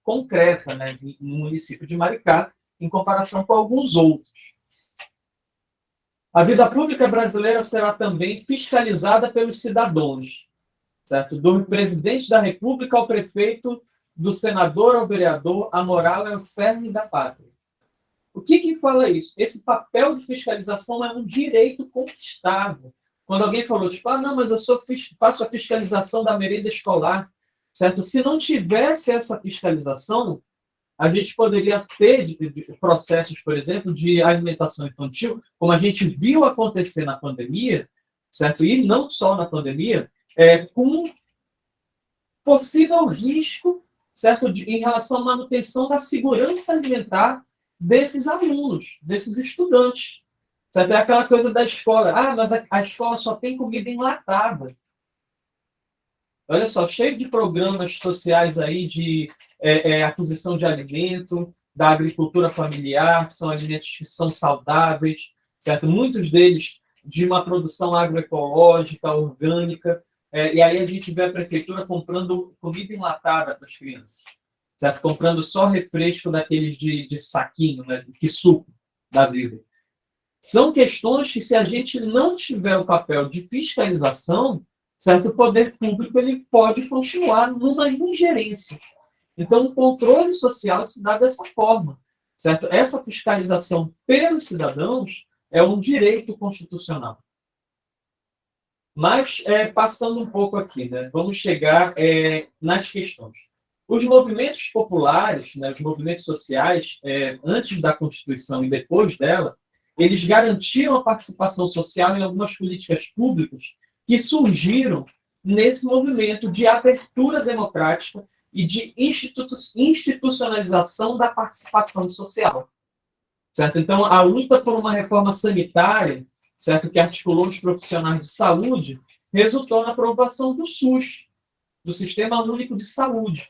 concreta, né, no município de Maricá, em comparação com alguns outros. A vida pública brasileira será também fiscalizada pelos cidadãos, certo? Do presidente da República ao prefeito, do senador ao vereador, a moral é o cerne da pátria. O que fala isso? Esse papel de fiscalização é um direito conquistado. Quando alguém falou, tipo, não, mas eu faço a fiscalização da merenda escolar, certo? Se não tivesse essa fiscalização, a gente poderia ter processos, por exemplo, de alimentação infantil, como a gente viu acontecer na pandemia, certo? E não só na pandemia, com possível risco, certo? Em relação à manutenção da segurança alimentar desses alunos, desses estudantes. Certo? É aquela coisa da escola. Mas a escola só tem comida enlatada. Olha só, cheio de programas sociais aí de aquisição de alimento, da agricultura familiar, que são alimentos que são saudáveis, certo? Muitos deles de uma produção agroecológica, orgânica, e aí a gente vê a prefeitura comprando comida enlatada para as crianças, certo? Comprando só refresco daqueles de saquinho, né? Que suco da vida. São questões que, se a gente não tiver o papel de fiscalização, certo? O poder público ele pode continuar numa ingerência. Então, o controle social se dá dessa forma, certo? Essa fiscalização pelos cidadãos é um direito constitucional. Mas, passando um pouco aqui, né? Vamos chegar nas questões. Os movimentos populares, né, os movimentos sociais, antes da Constituição e depois dela, eles garantiram a participação social em algumas políticas públicas que surgiram nesse movimento de abertura democrática e de institucionalização da participação social. Certo? Então, a luta por uma reforma sanitária, certo, que articulou os profissionais de saúde, resultou na aprovação do SUS, do Sistema Único de Saúde.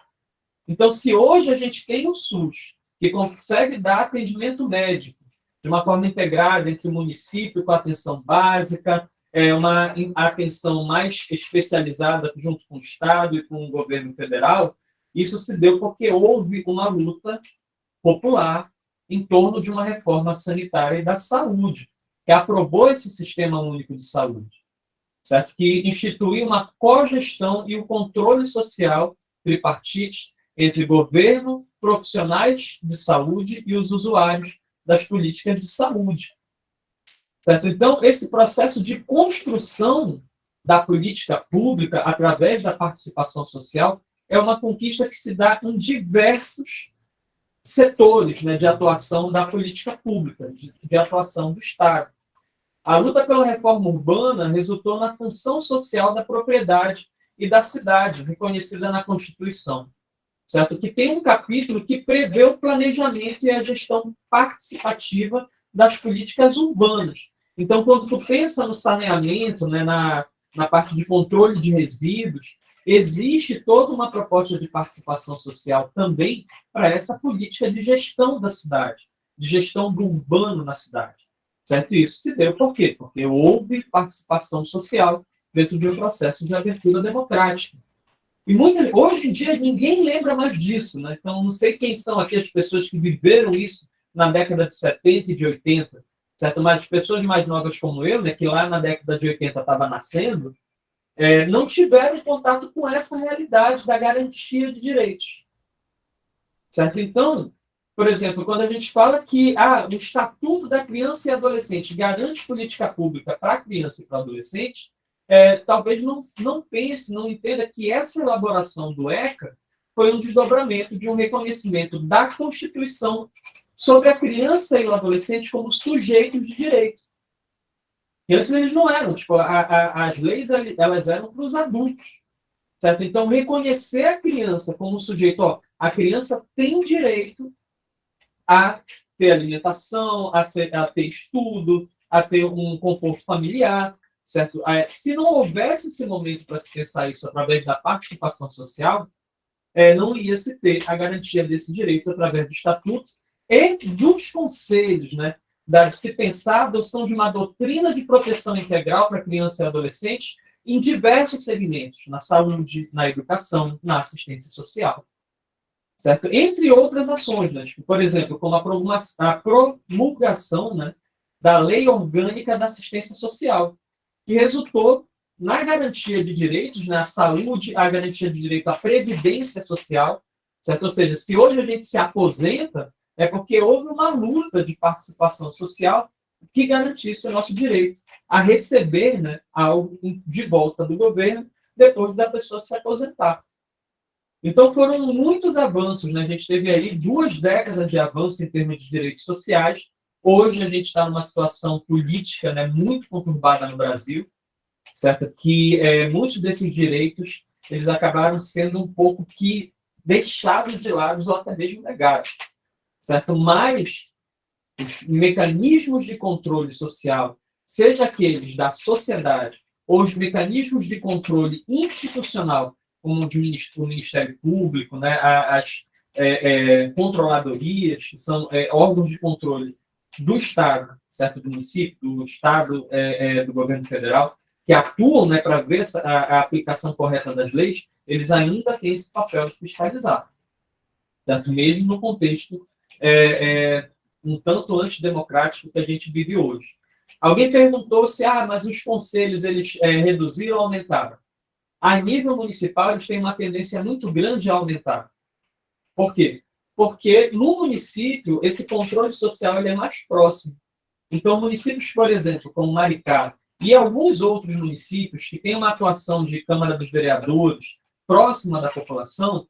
Então, se hoje a gente tem o SUS, que consegue dar atendimento médico de uma forma integrada entre o município com a atenção básica, uma atenção mais especializada junto com o Estado e com o governo federal, isso se deu porque houve uma luta popular em torno de uma reforma sanitária e da saúde, que aprovou esse Sistema Único de Saúde, certo? Que instituiu uma cogestão e o controle social tripartite entre governo, profissionais de saúde e os usuários das políticas de saúde. Certo? Então, esse processo de construção da política pública através da participação social é uma conquista que se dá em diversos setores, né, de atuação da política pública, de atuação do Estado. A luta pela reforma urbana resultou na função social da propriedade e da cidade, reconhecida na Constituição, certo? Que tem um capítulo que prevê o planejamento e a gestão participativa das políticas urbanas. Então, quando tu pensa no saneamento, né, na parte de controle de resíduos, existe toda uma proposta de participação social também para essa política de gestão da cidade, de gestão do urbano na cidade. Certo? Isso se deu por quê? Porque houve participação social dentro de um processo de abertura democrática. E hoje em dia ninguém lembra mais disso, né? Então, não sei quem são aqui as pessoas que viveram isso na década de 70 e de 80, certo? Mas as pessoas mais novas como eu, né, que lá na década de 80 estava nascendo, não tiveram contato com essa realidade da garantia de direitos. Certo? Então, por exemplo, quando a gente fala que o Estatuto da Criança e Adolescente garante política pública para a criança e para o adolescente, talvez não pense, não entenda que essa elaboração do ECA foi um desdobramento de um reconhecimento da Constituição sobre a criança e o adolescente como sujeitos de direito. E antes eles não eram. Tipo, as leis elas eram para os adultos. certo? Então, reconhecer a criança como um sujeito, ó, a criança tem direito a ter alimentação, a ter estudo, a ter um conforto familiar, certo? Se não houvesse esse momento para se pensar isso através da participação social, não ia se ter a garantia desse direito através do estatuto e dos conselhos, né? De se pensar a adoção de uma doutrina de proteção integral para criança e adolescente em diversos segmentos, na saúde, na educação, na assistência social. Certo? Entre outras ações, né? Tipo, por exemplo, como a promulgação, né, da Lei Orgânica da Assistência Social, que resultou na garantia de direitos, na saúde, a garantia de direito à previdência social, certo? Ou seja, se hoje a gente se aposenta, é porque houve uma luta de participação social que garantisse o nosso direito a receber, né, algo de volta do governo depois da pessoa se aposentar. Então, foram muitos avanços, né? A gente teve aí 2 décadas de avanço em termos de direitos sociais. Hoje, a gente está numa situação política, né, muito conturbada no Brasil, certo? Que muitos desses direitos eles acabaram sendo um pouco que deixados de lado ou até mesmo negados, certo? Mas os mecanismos de controle social, seja aqueles da sociedade ou os mecanismos de controle institucional, como o Ministério Público, né, as controladorias, que são órgãos de controle do Estado, certo? Do município, do Estado, do governo federal, que atuam, né, para ver a aplicação correta das leis, eles ainda têm esse papel de fiscalizar, certo? Mesmo no contexto um tanto antidemocrático que a gente vive hoje. Alguém perguntou se, mas os conselhos eles reduziram ou aumentaram? A nível municipal, eles têm uma tendência muito grande a aumentar. Por quê? Porque no município, esse controle social ele é mais próximo. Então, municípios, por exemplo, como Maricá, e alguns outros municípios que têm uma atuação de Câmara dos Vereadores próxima da população,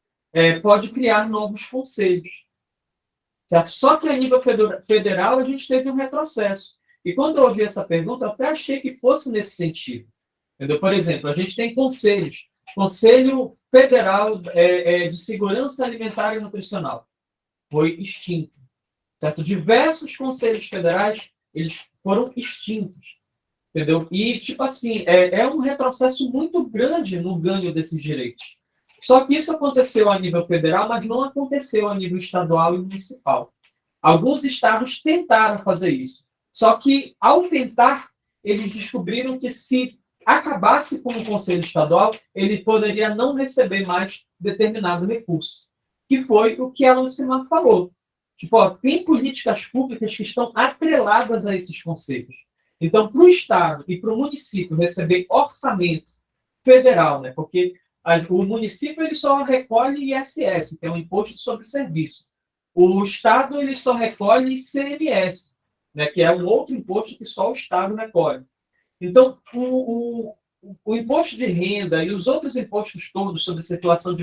pode criar novos conselhos. Certo? Só que a nível federal, a gente teve um retrocesso. E quando eu ouvi essa pergunta, eu até achei que fosse nesse sentido. Entendeu? Por exemplo, a gente tem conselhos. Conselho Federal de Segurança Alimentar e Nutricional foi extinto. Certo? Diversos conselhos federais eles foram extintos. Entendeu? E, tipo assim, é um retrocesso muito grande no ganho desses direitos. Só que isso aconteceu a nível federal, mas não aconteceu a nível estadual e municipal. Alguns estados tentaram fazer isso. Só que, ao tentar, eles descobriram que se acabasse com o Conselho Estadual, ele poderia não receber mais determinado recurso. Que foi o que a Lucimar falou. Tipo, tem políticas públicas que estão atreladas a esses conselhos. Então, para o Estado e para o município receber orçamento federal, né? Porque o município ele só recolhe ISS, que é um imposto sobre serviço. O Estado ele só recolhe ICMS, né? Que é um outro imposto que só o Estado recolhe. Então, o imposto de renda e os outros impostos todos sobre circulação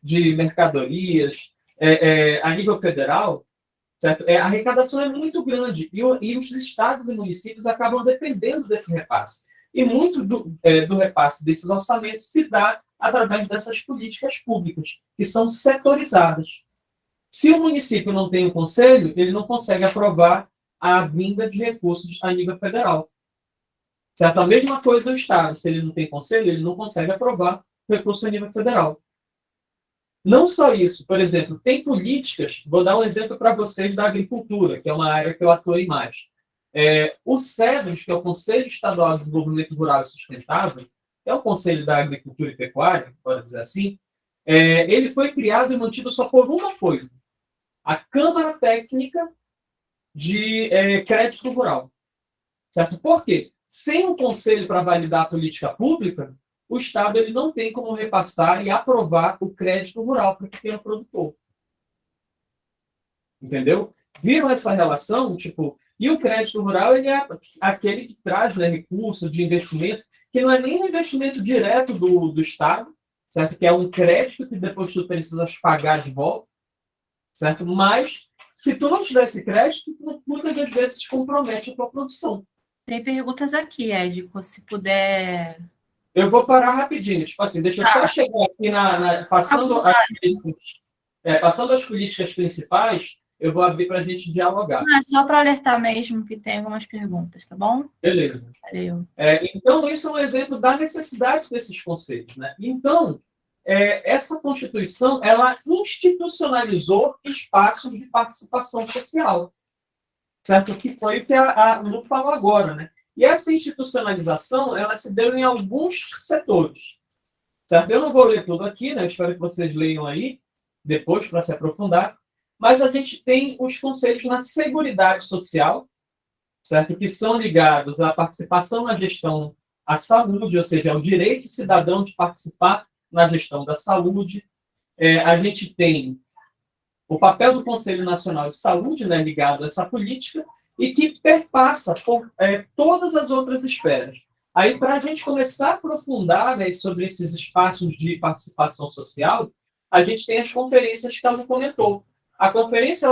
de mercadorias a nível federal, certo? A arrecadação é muito grande e os estados e municípios acabam dependendo desse repasse. E muito do repasse desses orçamentos se dá através dessas políticas públicas, que são setorizadas. Se o município não tem um conselho, ele não consegue aprovar a vinda de recursos a nível federal. Certo? A mesma coisa o Estado. Se ele não tem conselho, ele não consegue aprovar recurso a nível federal. Não só isso. Por exemplo, tem políticas, vou dar um exemplo para vocês da agricultura, que é uma área que eu atuei mais. O CEDRUS, que é o Conselho Estadual de Desenvolvimento Rural e Sustentável, que é o Conselho da Agricultura e Pecuária, pode dizer assim, ele foi criado e mantido só por uma coisa: a Câmara Técnica de Crédito Rural. Certo? Por quê? Sem um conselho para validar a política pública, o Estado ele não tem como repassar e aprovar o crédito rural para o pequeno produtor. Entendeu? Viram essa relação? Tipo, e o crédito rural ele é aquele que traz, né, recursos de investimento, que não é nem um investimento direto do Estado, certo? Que é um crédito que depois tu precisas pagar de volta, certo? Mas, se tu não te der esse crédito, muitas das vezes compromete a tua produção. Tem perguntas aqui, Édico, se puder... Eu vou parar rapidinho, tipo assim, deixa eu só chegar aqui passando as políticas principais, eu vou abrir para a gente dialogar. Só para alertar mesmo que tem algumas perguntas, tá bom? Beleza. Valeu. Então, isso é um exemplo da necessidade desses conceitos, né? Então, essa Constituição, ela institucionalizou espaços de participação social, certo? Que foi o que a Lu falou agora, né? E essa institucionalização, ela se deu em alguns setores, certo? Eu não vou ler tudo aqui, né? Eu espero que vocês leiam aí, depois, para se aprofundar, mas a gente tem os conselhos na Seguridade Social, certo? Que são ligados à participação na gestão à saúde, ou seja, ao direito cidadão de participar na gestão da saúde. A gente tem o papel do Conselho Nacional de Saúde, né, ligado a essa política, e que perpassa por todas as outras esferas. Aí, para a gente começar a aprofundar, né, sobre esses espaços de participação social, a gente tem as conferências que ela comentou. A conferência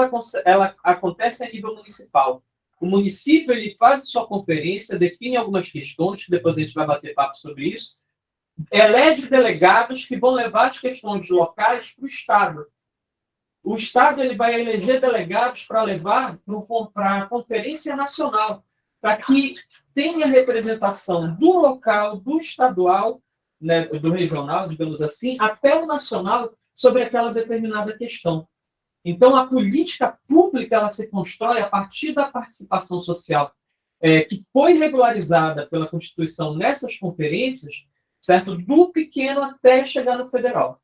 ela acontece a nível municipal. O município ele faz a sua conferência, define algumas questões, depois a gente vai bater papo sobre isso, elege delegados que vão levar as questões locais para o Estado. O Estado ele vai eleger delegados para levar para a Conferência Nacional, para que tenha representação do local, do estadual, né, do regional, digamos assim, até o nacional, sobre aquela determinada questão. Então, a política pública ela se constrói a partir da participação social, que foi regularizada pela Constituição nessas conferências, certo? Do pequeno até chegar no federal.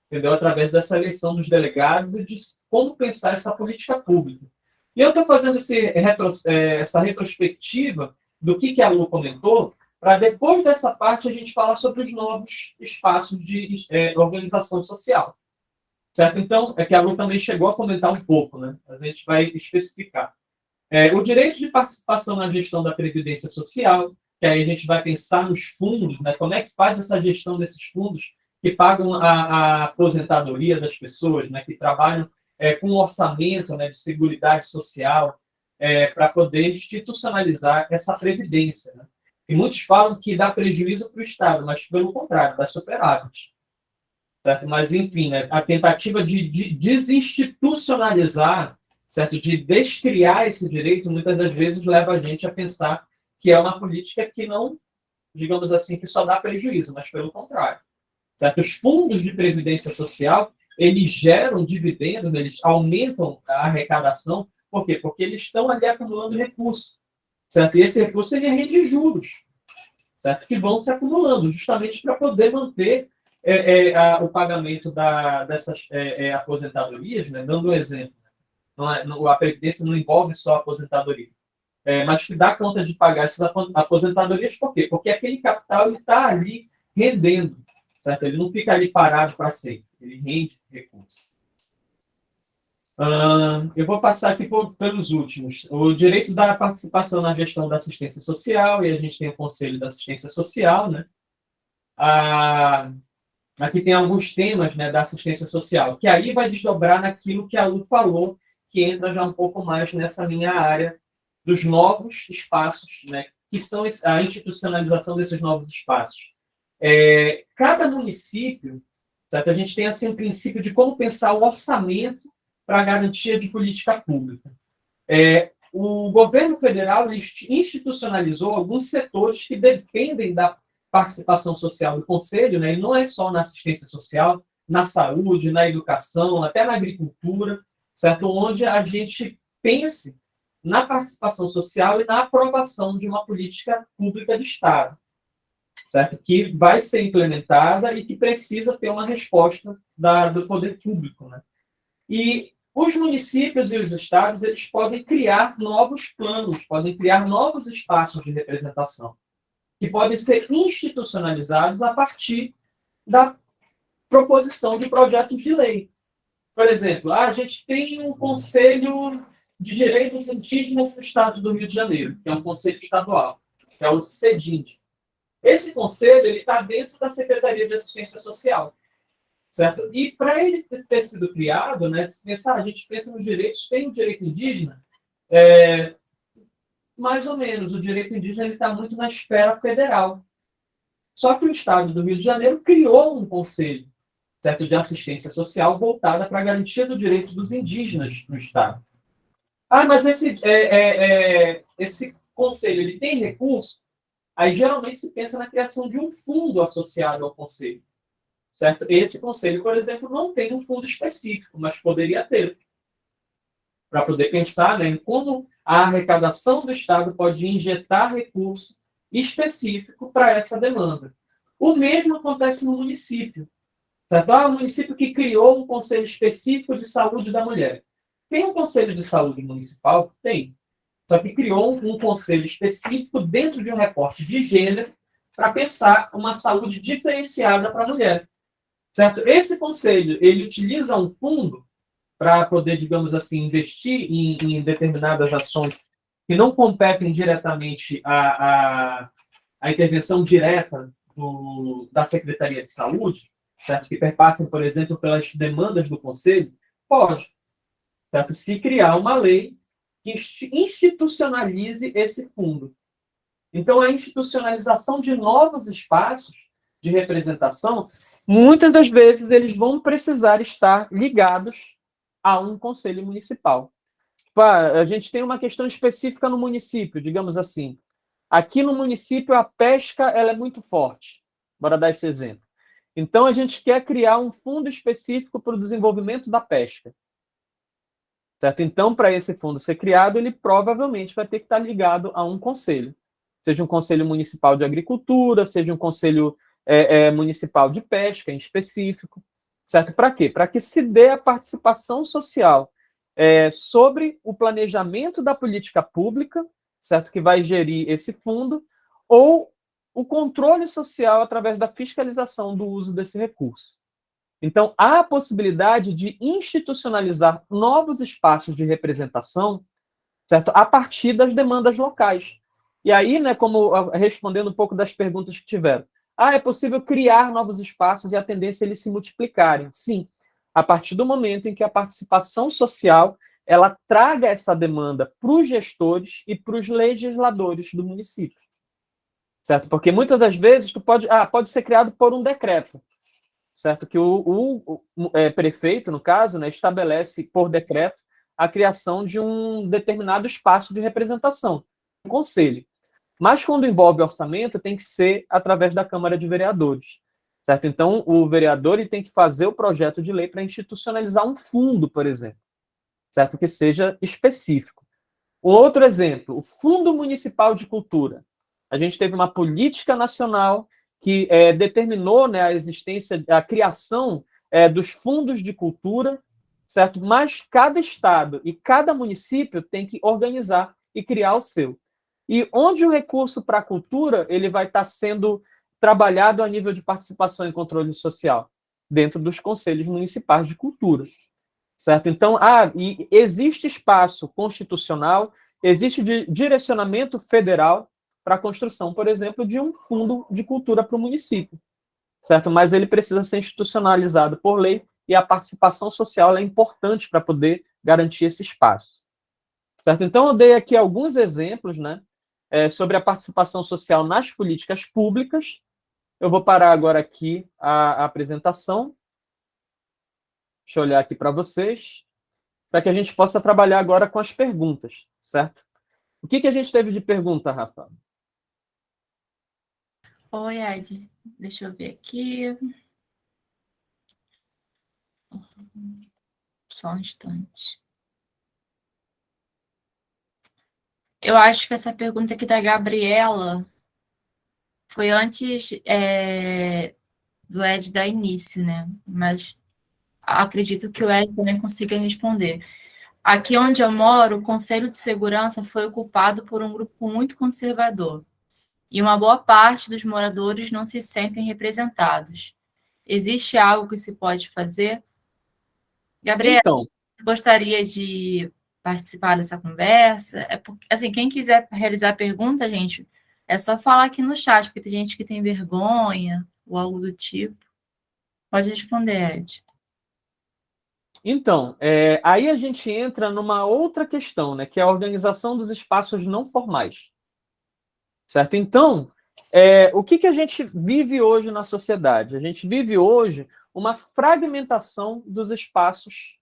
Entendeu? Através dessa eleição dos delegados e de como pensar essa política pública. E eu estou fazendo essa retrospectiva do que a Lu comentou, para depois dessa parte a gente falar sobre os novos espaços de organização social. Certo? Então, que a Lu também chegou a comentar um pouco, né? A gente vai especificar. O direito de participação na gestão da Previdência Social, que aí a gente vai pensar nos fundos, né? Como é que faz essa gestão desses fundos que pagam a aposentadoria das pessoas, né? Que trabalham com um orçamento, né, de seguridade social, para poder institucionalizar essa previdência. Né? E muitos falam que dá prejuízo para o Estado, mas, pelo contrário, dá superávit. Certo? Mas, enfim, né, a tentativa de desinstitucionalizar, certo? De descriar esse direito, muitas das vezes leva a gente a pensar que é uma política que não, digamos assim, que só dá prejuízo, mas pelo contrário. Certo? Os fundos de previdência social, eles geram dividendos, eles aumentam a arrecadação. Por quê? Porque eles estão ali acumulando recursos. Certo? E esse recurso ele rende juros, certo? Que vão se acumulando, justamente para poder manter o pagamento dessas aposentadorias, né? Dando um exemplo. A previdência não envolve só a aposentadoria. Mas que dá conta de pagar essas aposentadorias, por quê? Porque aquele capital está ali rendendo. Certo? Ele não fica ali parado para sempre, ele rende recursos. Eu vou passar aqui pelos últimos. O direito da participação na gestão da assistência social, e a gente tem o Conselho da Assistência Social. Né? Aqui tem alguns temas, né, da assistência social, que aí vai desdobrar naquilo que a Lu falou, que entra já um pouco mais nessa minha área dos novos espaços, né, que são a institucionalização desses novos espaços. Cada município, certo? A gente tem assim um princípio de como pensar o orçamento para a garantia de política pública. O governo federal institucionalizou alguns setores que dependem da participação social do Conselho, né? E não é só na assistência social, na saúde, na educação, até na agricultura, certo? Onde a gente pense na participação social e na aprovação de uma política pública de Estado. Certo? Que vai ser implementada e que precisa ter uma resposta do poder público. Né? E os municípios e os estados eles podem criar novos planos, podem criar novos espaços de representação, que podem ser institucionalizados a partir da proposição de projetos de lei. Por exemplo, a gente tem um Conselho de Direitos Indígenas do Estado do Rio de Janeiro, que é um conselho estadual, que é o CEDIND. Esse conselho está dentro da Secretaria de Assistência Social, certo? E para ele ter sido criado, né, a gente pensa nos direitos, tem o direito indígena, mais ou menos, o direito indígena está muito na esfera federal, Só que o Estado do Rio de Janeiro criou um conselho, certo, de assistência social voltada para a garantia do direito dos indígenas no Estado. Ah, mas esse conselho ele tem recurso? Aí geralmente se pensa na criação de um fundo associado ao conselho, certo? Esse conselho, por exemplo, não tem um fundo específico, mas poderia ter, para poder pensar, né, em como a arrecadação do Estado pode injetar recurso específico para essa demanda. O mesmo acontece no município, certo? O município que criou um conselho específico de saúde da mulher. Tem um conselho de saúde municipal? Tem. Só que criou um conselho específico dentro de um recorte de gênero para pensar uma saúde diferenciada para a mulher. Certo? Esse conselho, ele utiliza um fundo para poder, digamos assim, investir em determinadas ações que não competem diretamente à intervenção direta da Secretaria de Saúde, certo? Que perpassem, por exemplo, pelas demandas do conselho? Pode. Certo? Se criar uma lei que institucionalize esse fundo. Então, a institucionalização de novos espaços de representação, muitas das vezes eles vão precisar estar ligados a um conselho municipal. A gente tem uma questão específica no município, digamos assim. Aqui no município, a pesca ela é muito forte. Bora dar esse exemplo. Então, a gente quer criar um fundo específico para o desenvolvimento da pesca. Certo? Então, para esse fundo ser criado, ele provavelmente vai ter que estar ligado a um conselho. Seja um conselho municipal de agricultura, seja um conselho municipal de pesca em específico. Certo? Para quê? Para que se dê a participação social sobre o planejamento da política pública, certo? Que vai gerir esse fundo, ou o controle social através da fiscalização do uso desse recurso. Então, há a possibilidade de institucionalizar novos espaços de representação, certo? A partir das demandas locais. E aí, né, como respondendo um pouco das perguntas que tiveram, é possível criar novos espaços e a tendência é eles se multiplicarem. Sim, a partir do momento em que a participação social ela traga essa demanda para os gestores e para os legisladores do município. Certo? Porque muitas das vezes pode ser criado por um decreto. Certo? Que o prefeito, no caso, né, estabelece por decreto a criação de um determinado espaço de representação, um conselho. Mas quando envolve orçamento, tem que ser através da Câmara de Vereadores. Certo? Então, o vereador ele tem que fazer o projeto de lei para institucionalizar um fundo, por exemplo, certo? Que seja específico. Um outro exemplo, o Fundo Municipal de Cultura. A gente teve uma política nacional que determinou, né, a existência, a criação dos fundos de cultura, certo? Mas cada estado e cada município tem que organizar e criar o seu. E onde o recurso para a cultura ele vai estar sendo trabalhado a nível de participação e controle social? Dentro dos conselhos municipais de cultura. Certo? Então, e existe espaço constitucional, existe direcionamento federal para a construção, por exemplo, de um fundo de cultura para o município, certo? Mas ele precisa ser institucionalizado por lei e a participação social é importante para poder garantir esse espaço, certo? Então, eu dei aqui alguns exemplos, né, sobre a participação social nas políticas públicas. Eu vou parar agora aqui a apresentação. Deixa eu olhar aqui para vocês, para que a gente possa trabalhar agora com as perguntas, certo? O que a gente teve de pergunta, Rafa? Oi, Ed. Deixa eu ver aqui. Só um instante. Eu acho que essa pergunta aqui da Gabriela foi antes do Ed dar início, né? Mas acredito que o Ed também consiga responder. Aqui onde eu moro, o Conselho de Segurança foi ocupado por um grupo muito conservador. E uma boa parte dos moradores não se sentem representados. Existe algo que se pode fazer? Gabriela, Então, gostaria de participar dessa conversa? Assim, quem quiser realizar pergunta, gente, é só falar aqui no chat, porque tem gente que tem vergonha ou algo do tipo. Pode responder, Ed. Então, aí a gente entra numa outra questão, né, que é a organização dos espaços não formais. Certo? Então, o que a gente vive hoje na sociedade? A gente vive hoje uma fragmentação dos espaços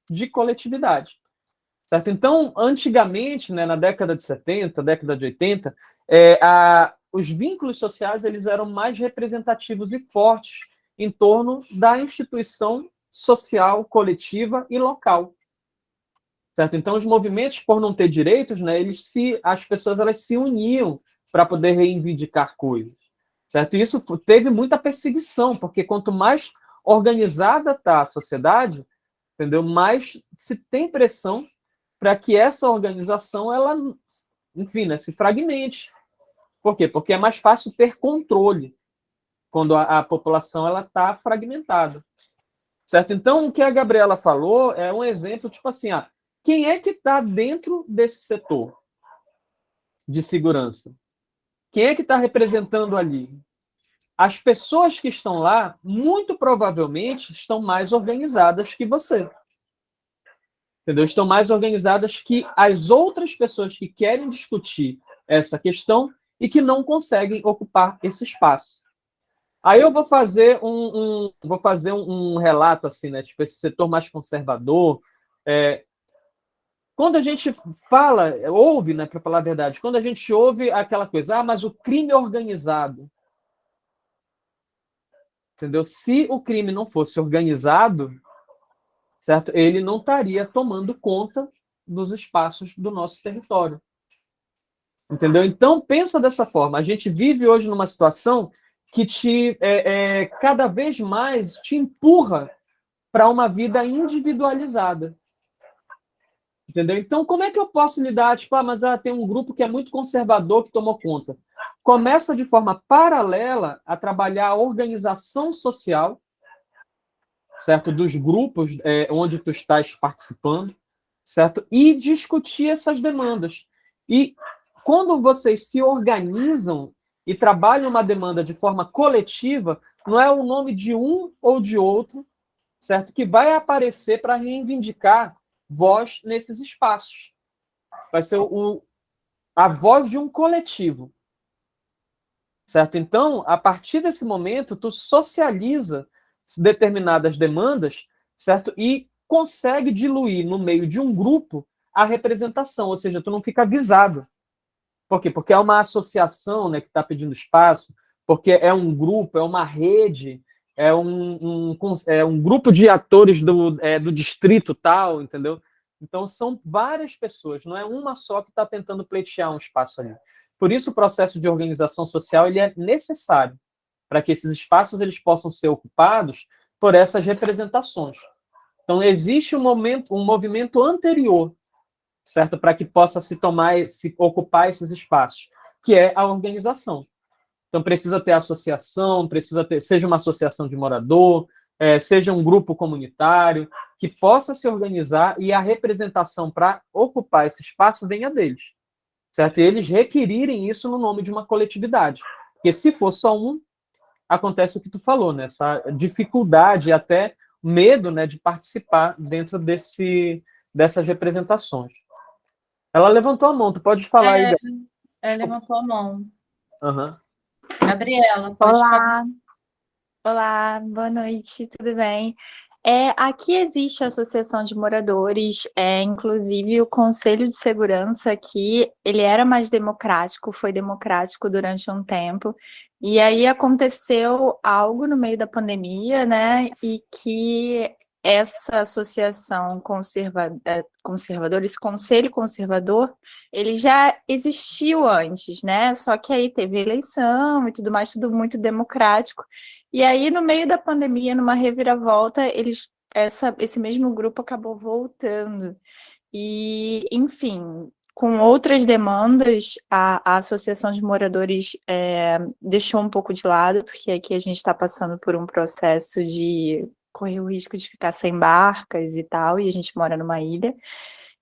de coletividade. Certo? Então, antigamente, né, na década de 70, década de 80, os vínculos sociais eles eram mais representativos e fortes em torno da instituição social, coletiva e local. Certo? Então, os movimentos, por não ter direitos, né, as pessoas elas se uniam para poder reivindicar coisas. Certo? E isso teve muita perseguição, porque quanto mais organizada está a sociedade, entendeu? Mais se tem pressão para que essa organização, ela, enfim, né, se fragmente. Por quê? Porque é mais fácil ter controle quando a população está fragmentada. Certo? Então, o que a Gabriela falou é um exemplo, tipo assim, quem é que está dentro desse setor de segurança? Quem é que está representando ali? As pessoas que estão lá, muito provavelmente, estão mais organizadas que você. Entendeu? Estão mais organizadas que as outras pessoas que querem discutir essa questão e que não conseguem ocupar esse espaço. Aí eu vou fazer um relato assim, né? Tipo, esse setor mais conservador. Quando a gente ouve, né, para falar a verdade, quando a gente ouve aquela coisa, mas o crime organizado. Entendeu? Se o crime não fosse organizado, certo? Ele não estaria tomando conta dos espaços do nosso território. Entendeu? Então, pensa dessa forma. A gente vive hoje numa situação que cada vez mais te empurra para uma vida individualizada. Entendeu? Então, como é que eu posso lidar? Tipo, mas tem um grupo que é muito conservador que tomou conta. Começa de forma paralela a trabalhar a organização social, certo? Dos grupos onde tu estás participando, certo? E discutir essas demandas. E quando vocês se organizam e trabalham uma demanda de forma coletiva, não é o nome de um ou de outro, certo? Que vai aparecer para reivindicar voz nesses espaços. Vai ser a voz de um coletivo. Certo? Então, a partir desse momento, tu socializa determinadas demandas, certo? E consegue diluir no meio de um grupo a representação, ou seja, tu não fica avisado. Por quê? Porque é uma associação, né, que está pedindo espaço, porque é um grupo, é uma rede, é um grupo de atores do distrito tal, entendeu? Então, são várias pessoas, não é uma só que está tentando pleitear um espaço ali. Por isso, o processo de organização social ele é necessário para que esses espaços eles possam ser ocupados por essas representações. Então, existe um movimento anterior, certo, para que possa se ocupar esses espaços, que é a organização. Então, precisa ter associação, seja uma associação de morador, seja um grupo comunitário, que possa se organizar e a representação para ocupar esse espaço venha deles. Certo? E eles requerirem isso no nome de uma coletividade. Porque se for só um, acontece o que tu falou, né? Essa dificuldade e até medo, né, de participar dentro dessas representações. Ela levantou a mão, tu pode falar aí. Ela levantou a mão. Uhum. Gabriela, pode falar. Olá, boa noite, tudo bem? Aqui existe a Associação de Moradores, inclusive o Conselho de Segurança aqui, ele era mais democrático, foi democrático durante um tempo, e aí aconteceu algo no meio da pandemia, né, e que essa associação conservadores, Conselho Conservador, ele já existiu antes, né, só que aí teve eleição e tudo mais, tudo muito democrático. E aí, no meio da pandemia, numa reviravolta, esse mesmo grupo acabou voltando. E, enfim, com outras demandas, a Associação de Moradores deixou um pouco de lado, porque aqui a gente está passando por um processo de correr o risco de ficar sem barcas e tal, e a gente mora numa ilha.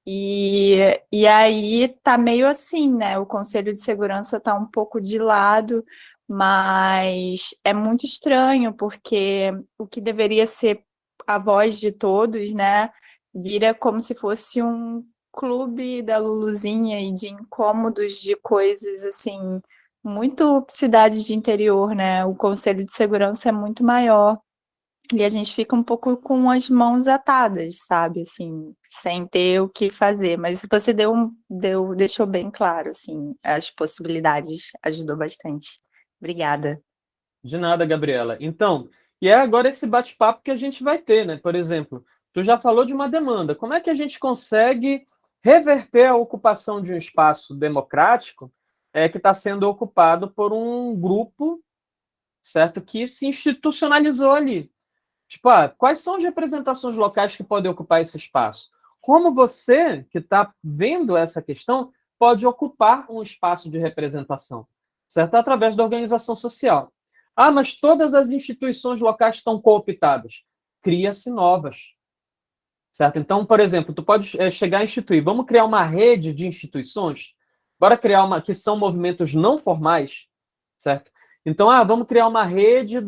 E aí tá meio assim, né? O Conselho de Segurança tá um pouco de lado, mas é muito estranho, porque o que deveria ser a voz de todos, né, vira como se fosse um clube da Luluzinha e de incômodos de coisas, assim, muito cidade de interior, né? O Conselho de Segurança é muito maior. E a gente fica um pouco com as mãos atadas, sabe? Assim, sem ter o que fazer. Mas você deixou bem claro, assim, as possibilidades. Ajudou bastante. Obrigada. De nada, Gabriela. Então, e é agora esse bate-papo que a gente vai ter, né? Por exemplo, tu já falou de uma demanda. Como é que a gente consegue reverter a ocupação de um espaço democrático que está sendo ocupado por um grupo, certo, que se institucionalizou ali? Tipo, quais são as representações locais que podem ocupar esse espaço? Como você, que está vendo essa questão, pode ocupar um espaço de representação, certo? Através da organização social. Mas todas as instituições locais estão cooptadas. Cria-se novas, certo? Então, por exemplo, tu pode chegar a instituir, vamos criar uma rede de instituições, bora criar que são movimentos não formais, certo? Então, vamos criar uma rede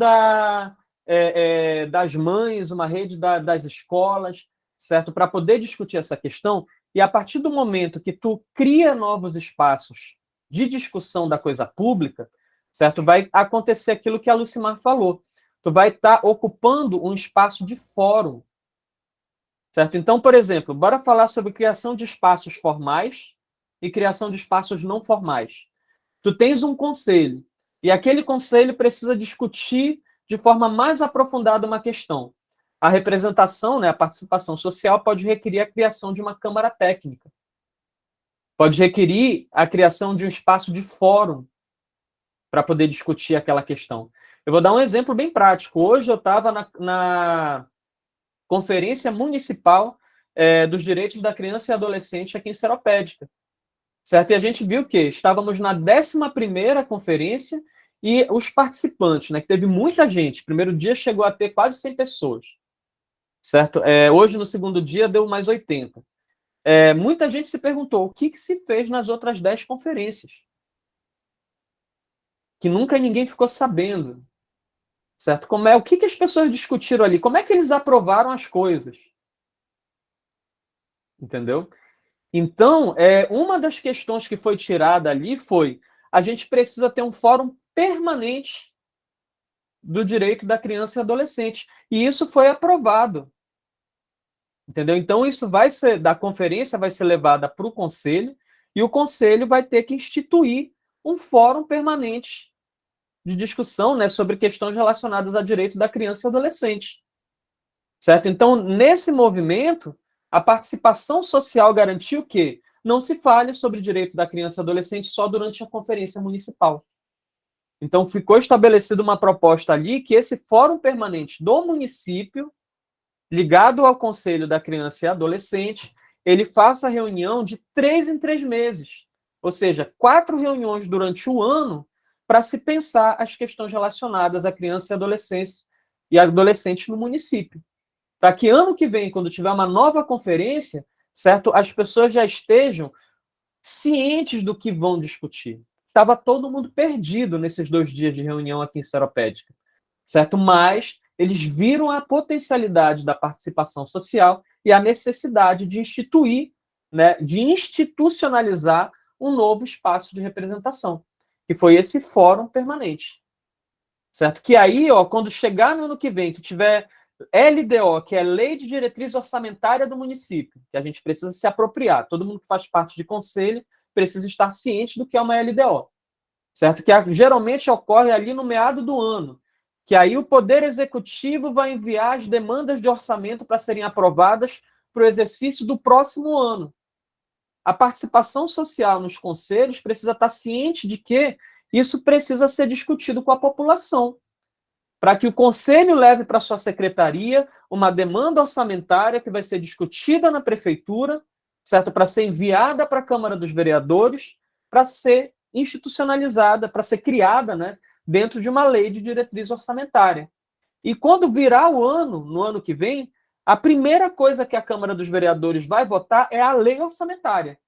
das mães, uma rede das escolas, certo? Para poder discutir essa questão. E a partir do momento que tu cria novos espaços de discussão da coisa pública, certo? Vai acontecer aquilo que a Lucimar falou. Tu vai estar ocupando um espaço de fórum, certo? Então, por exemplo, bora falar sobre criação de espaços formais e criação de espaços não formais. Tu tens um conselho, e aquele conselho precisa discutir de forma mais aprofundada uma questão. A representação, né, a participação social pode requerer a criação de uma câmara técnica. Pode requerer a criação de um espaço de fórum para poder discutir aquela questão. Eu vou dar um exemplo bem prático. Hoje eu estava na Conferência Municipal dos Direitos da Criança e Adolescente aqui em Seropédica. Certo? E a gente viu que estávamos na 11ª conferência e os participantes, né, que teve muita gente, primeiro dia chegou a ter quase 100 pessoas, certo? Hoje, no segundo dia, deu mais 80. Muita gente se perguntou o que se fez nas outras 10 conferências, que nunca ninguém ficou sabendo, certo? O que as pessoas discutiram ali? Como é que eles aprovaram as coisas? Entendeu? Então, uma das questões que foi tirada ali foi a gente precisa ter um fórum permanente do direito da criança e adolescente. E isso foi aprovado. Entendeu? Então, isso da conferência vai ser levada para o conselho e o conselho vai ter que instituir um fórum permanente de discussão, né, sobre questões relacionadas ao direito da criança e adolescente. Certo? Então, nesse movimento, a participação social garantiu que não se fale sobre direito da criança e adolescente só durante a conferência municipal. Então, ficou estabelecida uma proposta ali que esse fórum permanente do município, ligado ao Conselho da Criança e Adolescente, ele faça reunião de 3 em 3 meses. Ou seja, 4 reuniões durante o ano para se pensar as questões relacionadas à criança e adolescente no município. Para que ano que vem, quando tiver uma nova conferência, certo, as pessoas já estejam cientes do que vão discutir. Estava todo mundo perdido nesses 2 dias de reunião aqui em Seropédica, certo? Mas eles viram a potencialidade da participação social e a necessidade de instituir, né, de institucionalizar um novo espaço de representação, que foi esse fórum permanente, certo? Que aí, quando chegar no ano que vem, que tiver LDO, que é Lei de Diretriz Orçamentária do Município, que a gente precisa se apropriar. Todo mundo que faz parte de conselho precisa estar ciente do que é uma LDO, certo? Que geralmente ocorre ali no meado do ano, que aí o Poder Executivo vai enviar as demandas de orçamento para serem aprovadas para o exercício do próximo ano. A participação social nos conselhos precisa estar ciente de que isso precisa ser discutido com a população, para que o conselho leve para sua secretaria uma demanda orçamentária que vai ser discutida na prefeitura, certo? Para ser enviada para a Câmara dos Vereadores, para ser institucionalizada, para ser criada, né, dentro de uma lei de diretriz orçamentária. E quando virar o ano, no ano que vem, a primeira coisa que a Câmara dos Vereadores vai votar é a lei orçamentária,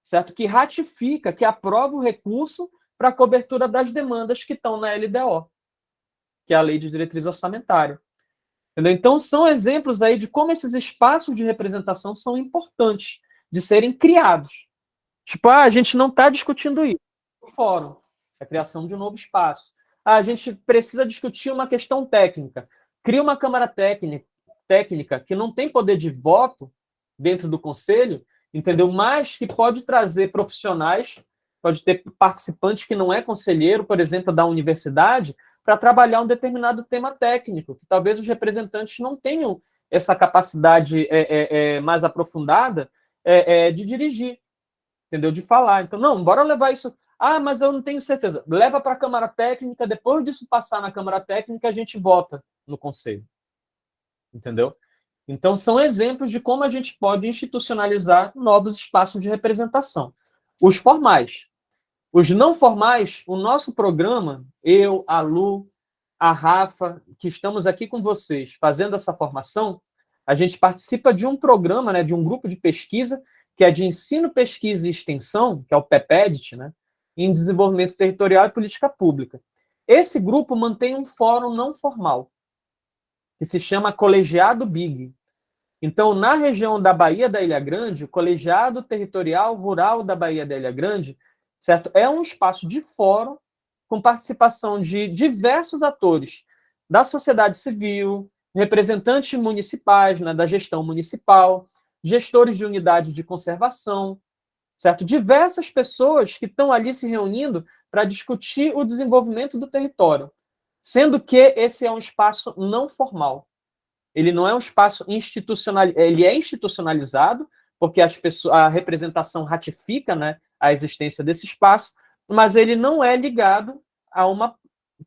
certo? Que ratifica, que aprova o recurso para a cobertura das demandas que estão na LDO, que é a Lei de Diretriz Orçamentária. Entendeu? Então, são exemplos aí de como esses espaços de representação são importantes de serem criados. Tipo, a gente não está discutindo isso no fórum, a criação de um novo espaço. A gente precisa discutir uma questão técnica. Cria uma Câmara técnica que não tem poder de voto dentro do conselho, entendeu? Mas que pode trazer profissionais, pode ter participantes que não é conselheiro, por exemplo, da universidade, para trabalhar um determinado tema técnico, que talvez os representantes não tenham essa capacidade mais aprofundada de dirigir, entendeu? De falar. Então, não, bora levar isso. Ah, mas eu não tenho certeza. Leva para a Câmara Técnica, depois disso passar na Câmara Técnica, a gente vota no Conselho. Entendeu? Então, são exemplos de como a gente pode institucionalizar novos espaços de representação. Os formais. Os não formais, o nosso programa, eu, a Lu, a Rafa, que estamos aqui com vocês fazendo essa formação, a gente participa de um programa, né, de um grupo de pesquisa, que é de ensino, pesquisa e extensão, que é o PEPEDIT, né, em desenvolvimento territorial e política pública. Esse grupo mantém um fórum não formal, que se chama Colegiado BIG. Então, na região da Baía da Ilha Grande, o Colegiado Territorial Rural da Baía da Ilha Grande, certo? É um espaço de fórum com participação de diversos atores da sociedade civil, representantes municipais, né, da gestão municipal, gestores de unidade de conservação, certo? Diversas pessoas que estão ali se reunindo para discutir o desenvolvimento do território, sendo que esse é um espaço não formal. Ele não é um espaço institucional, ele é institucionalizado, porque a representação ratifica, né, a existência desse espaço, mas ele não é ligado a um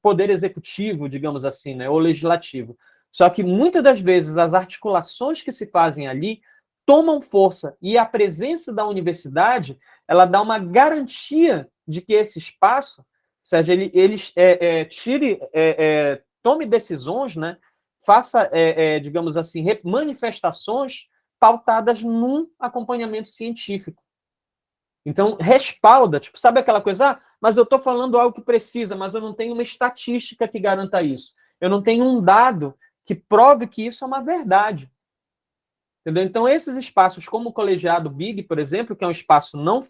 poder executivo, digamos assim, né, ou legislativo. Só que muitas das vezes as articulações que se fazem ali tomam força, e a presença da universidade, ela dá uma garantia de que esse espaço, ou seja, ele tome decisões, né, faça, digamos assim, manifestações pautadas num acompanhamento científico. Então, respalda, tipo, sabe aquela coisa, mas eu estou falando algo que precisa, mas eu não tenho uma estatística que garanta isso. Eu não tenho um dado que prove que isso é uma verdade. Entendeu? Então, esses espaços, como o Colegiado BIG, por exemplo, que é um espaço não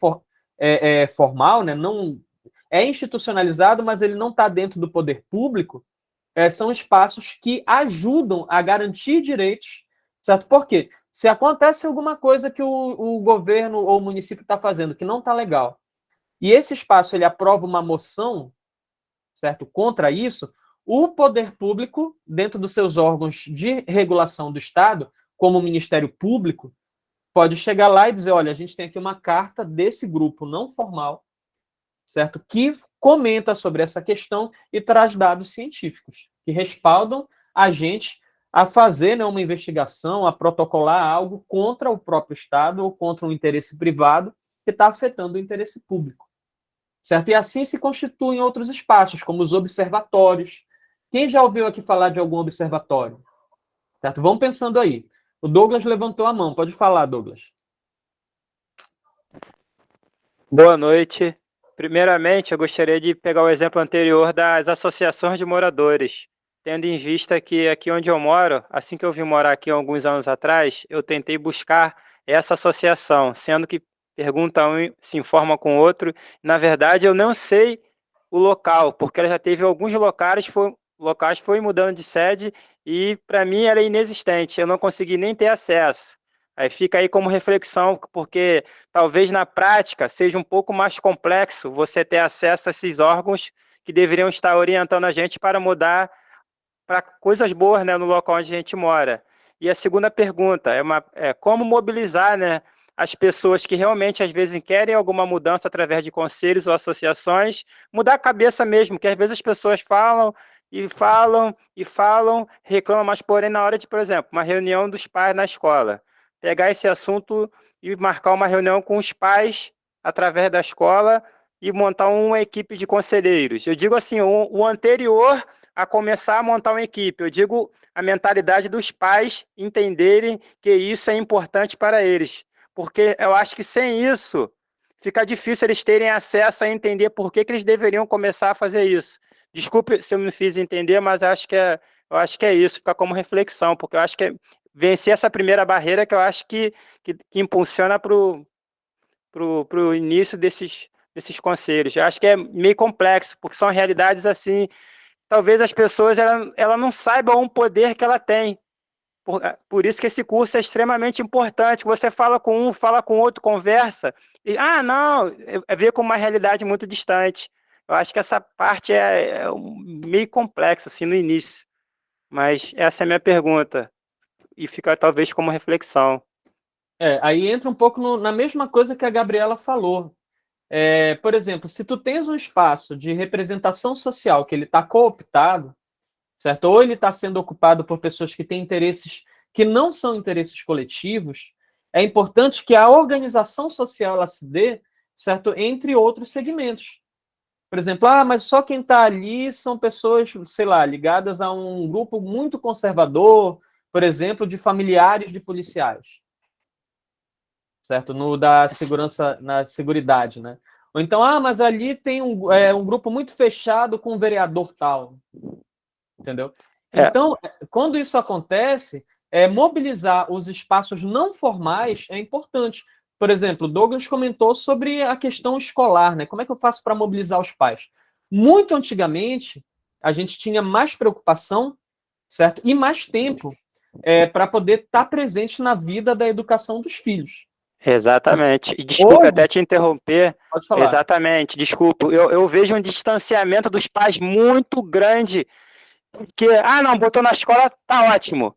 formal, né, não é institucionalizado, mas ele não está dentro do poder público, são espaços que ajudam a garantir direitos, certo? Por quê? Se acontece alguma coisa que o governo ou o município está fazendo que não está legal, e esse espaço ele aprova uma moção, certo, contra isso, o poder público, dentro dos seus órgãos de regulação do Estado, como o Ministério Público, pode chegar lá e dizer, olha, a gente tem aqui uma carta desse grupo não formal, certo, que comenta sobre essa questão e traz dados científicos que respaldam a gente a fazer, né, uma investigação, a protocolar algo contra o próprio Estado ou contra um interesse privado que está afetando o interesse público. Certo? E assim se constituem outros espaços, como os observatórios. Quem já ouviu aqui falar de algum observatório? Certo? Vamos pensando aí. O Douglas levantou a mão. Pode falar, Douglas. Boa noite. Primeiramente, eu gostaria de pegar o exemplo anterior das associações de moradores, tendo em vista que aqui onde eu moro, assim que eu vim morar aqui alguns anos atrás, eu tentei buscar essa associação, sendo que pergunta um, se informa com o outro. Na verdade, eu não sei o local, porque ela já teve alguns locais, foi mudando de sede e, para mim, era inexistente. Eu não consegui nem ter acesso. Aí fica aí como reflexão, porque talvez na prática seja um pouco mais complexo você ter acesso a esses órgãos que deveriam estar orientando a gente para mudar para coisas boas, né, no local onde a gente mora. E a segunda pergunta é como mobilizar, né, as pessoas que realmente, às vezes, querem alguma mudança através de conselhos ou associações, mudar a cabeça mesmo, que às vezes as pessoas falam, reclamam, mas porém na hora de, por exemplo, uma reunião dos pais na escola, pegar esse assunto e marcar uma reunião com os pais através da escola e montar uma equipe de conselheiros. Eu digo assim, o anterior a começar a montar uma equipe, eu digo a mentalidade dos pais entenderem que isso é importante para eles, porque eu acho que sem isso fica difícil eles terem acesso a entender por que eles deveriam começar a fazer isso. Desculpe se eu me fiz entender, mas eu acho que é isso, fica como reflexão, porque eu acho que vencer essa primeira barreira que eu acho que impulsiona para o início desses conselhos. Eu acho que é meio complexo, porque são realidades assim, talvez as pessoas ela não saibam o poder que ela tem. Por isso que esse curso é extremamente importante. Você fala com um, fala com outro, conversa, e, não, vê com uma realidade muito distante. Eu acho que essa parte é meio complexa, assim, no início. Mas essa é a minha pergunta, e fica talvez como reflexão. Aí entra um pouco na mesma coisa que a Gabriela falou. Por exemplo, se tu tens um espaço de representação social que ele está cooptado, certo? Ou ele está sendo ocupado por pessoas que têm interesses que não são interesses coletivos, é importante que a organização social ela se dê, certo? Entre outros segmentos. Por exemplo, mas só quem está ali são pessoas, sei lá, ligadas a um grupo muito conservador, por exemplo, de familiares de policiais, certo? No da segurança, na seguridade, né? Ou então, mas ali tem um grupo muito fechado com um vereador tal, entendeu? Então, quando isso acontece, mobilizar os espaços não formais é importante. Por exemplo, o Douglas comentou sobre a questão escolar, né? Como é que eu faço para mobilizar os pais? Muito antigamente, a gente tinha mais preocupação, certo? E mais tempo para poder estar presente na vida da educação dos filhos. Exatamente. E desculpe até te interromper. Pode falar. Exatamente, desculpa. Eu vejo um distanciamento dos pais muito grande. Porque, não, botou na escola, tá ótimo.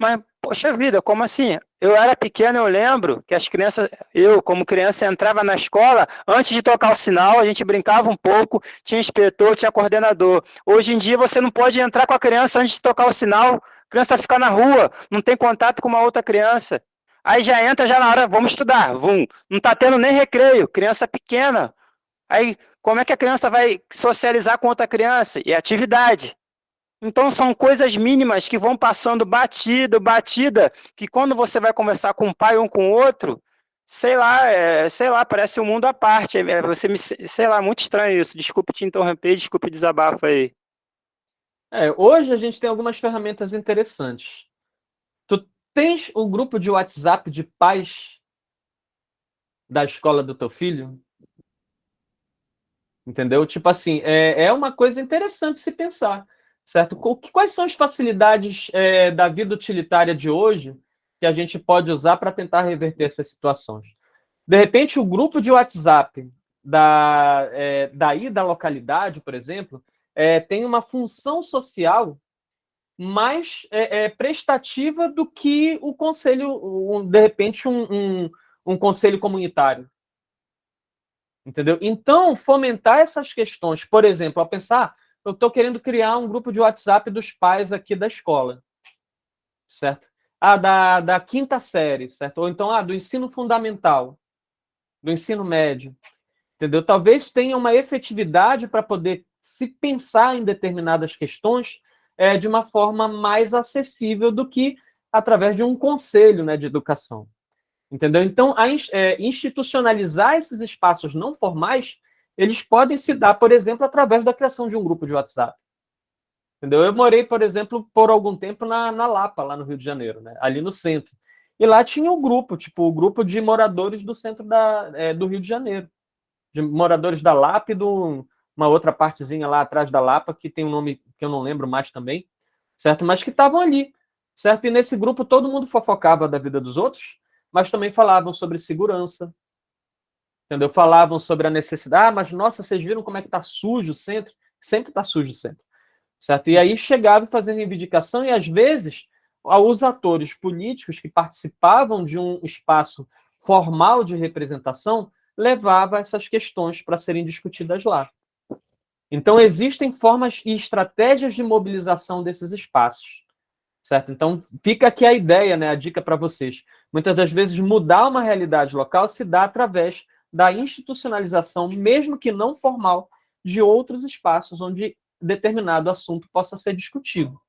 Mas, poxa vida, como assim? Eu era pequeno, eu lembro que as crianças, eu como criança entrava na escola, antes de tocar o sinal, a gente brincava um pouco, tinha inspetor, tinha coordenador. Hoje em dia você não pode entrar com a criança antes de tocar o sinal, a criança fica na rua, não tem contato com uma outra criança. Aí já entra já na hora, vamos estudar, não tá tendo nem recreio, criança pequena. Aí como é que a criança vai socializar com outra criança? E atividade. Então, são coisas mínimas que vão passando batida, que quando você vai conversar com um pai ou com outro, sei lá, parece um mundo à parte. Sei lá, muito estranho isso. Desculpe te interromper, desculpe o desabafo aí. Hoje a gente tem algumas ferramentas interessantes. Tu tens um grupo de WhatsApp de pais da escola do teu filho? Entendeu? Tipo assim, é uma coisa interessante se pensar. Certo? Quais são as facilidades da vida utilitária de hoje que a gente pode usar para tentar reverter essas situações? De repente, o grupo de WhatsApp daí da localidade, por exemplo, tem uma função social mais prestativa do que o conselho, de repente, um conselho comunitário. Entendeu? Então, fomentar essas questões, por exemplo, a pensar, eu estou querendo criar um grupo de WhatsApp dos pais aqui da escola, certo? Da quinta série, certo? Ou então, do ensino fundamental, do ensino médio, entendeu? Talvez tenha uma efetividade para poder se pensar em determinadas questões de uma forma mais acessível do que através de um conselho, né, de educação. Entendeu? Então, institucionalizar esses espaços não formais, eles podem se dar, por exemplo, através da criação de um grupo de WhatsApp. Entendeu? Eu morei, por exemplo, por algum tempo na Lapa, lá no Rio de Janeiro, né? Ali no centro. E lá tinha um grupo, tipo, o grupo de moradores do centro do Rio de Janeiro. De moradores da Lapa e uma outra partezinha lá atrás da Lapa, que tem um nome que eu não lembro mais também, certo? Mas que estavam ali, certo? E nesse grupo todo mundo fofocava da vida dos outros, mas também falavam sobre segurança, entendeu? Falavam sobre a necessidade, mas nossa, vocês viram como é que está sujo o centro? Sempre está sujo o centro, certo? E aí chegava fazendo reivindicação e às vezes os atores políticos que participavam de um espaço formal de representação levava essas questões para serem discutidas lá. Então existem formas e estratégias de mobilização desses espaços. Certo? Então, fica aqui a ideia, né, a dica para vocês. Muitas das vezes, mudar uma realidade local se dá através da institucionalização, mesmo que não formal, de outros espaços onde determinado assunto possa ser discutido.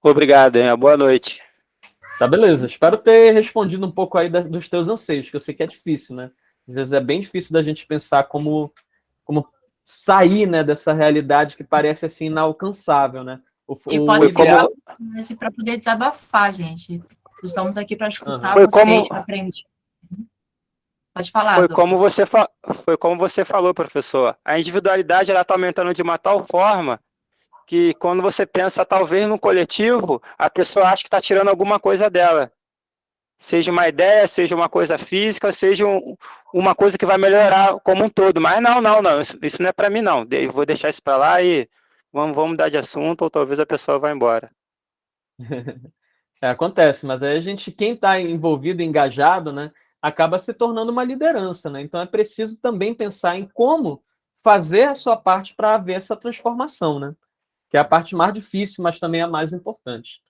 Obrigado, hein? Boa noite. Tá, beleza. Espero ter respondido um pouco aí dos teus anseios, que eu sei que é difícil, né? Às vezes é bem difícil da gente pensar como sair, né, dessa realidade que parece assim inalcançável, né? E pode ser para poder desabafar, gente. Estamos aqui para escutar vocês, para aprender. Pode falar, Foi Dom. foi como você falou, professor. A individualidade ela está aumentando de uma tal forma que quando você pensa talvez no coletivo, a pessoa acha que está tirando alguma coisa dela. Seja uma ideia, seja uma coisa física, seja uma coisa que vai melhorar como um todo. Mas não. Isso não é para mim, não. Eu vou deixar isso para lá e vamos mudar de assunto, ou talvez a pessoa vá embora. Acontece, mas aí quem está envolvido, engajado, né, acaba se tornando uma liderança, né? Então é preciso também pensar em como fazer a sua parte para haver essa transformação, né? Que é a parte mais difícil, mas também a mais importante.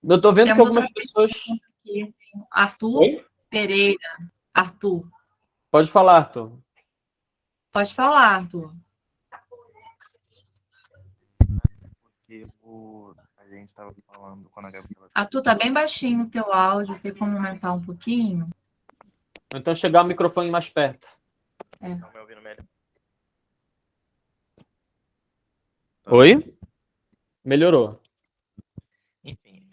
Eu estou vendo que Temos algumas outra pessoas. pergunta aqui. Arthur Oi? Pereira. Arthur. Pode falar, Arthur. Pode falar, Arthur. Porque a gente estava falando quando a Gabriela. Arthur, tá bem baixinho o teu áudio, tem como aumentar um pouquinho? Então chegar o microfone mais perto. Estão me ouvindo melhor? Oi? Melhorou. Enfim,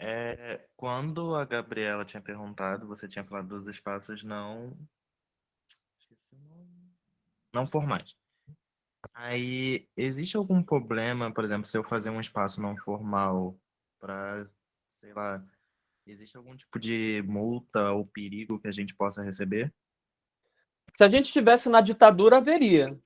quando a Gabriela tinha perguntado, você tinha falado dos espaços não formais. Aí, existe algum problema, por exemplo, se eu fazer um espaço não formal para, sei lá, existe algum tipo de multa ou perigo que a gente possa receber? Se a gente estivesse na ditadura, haveria.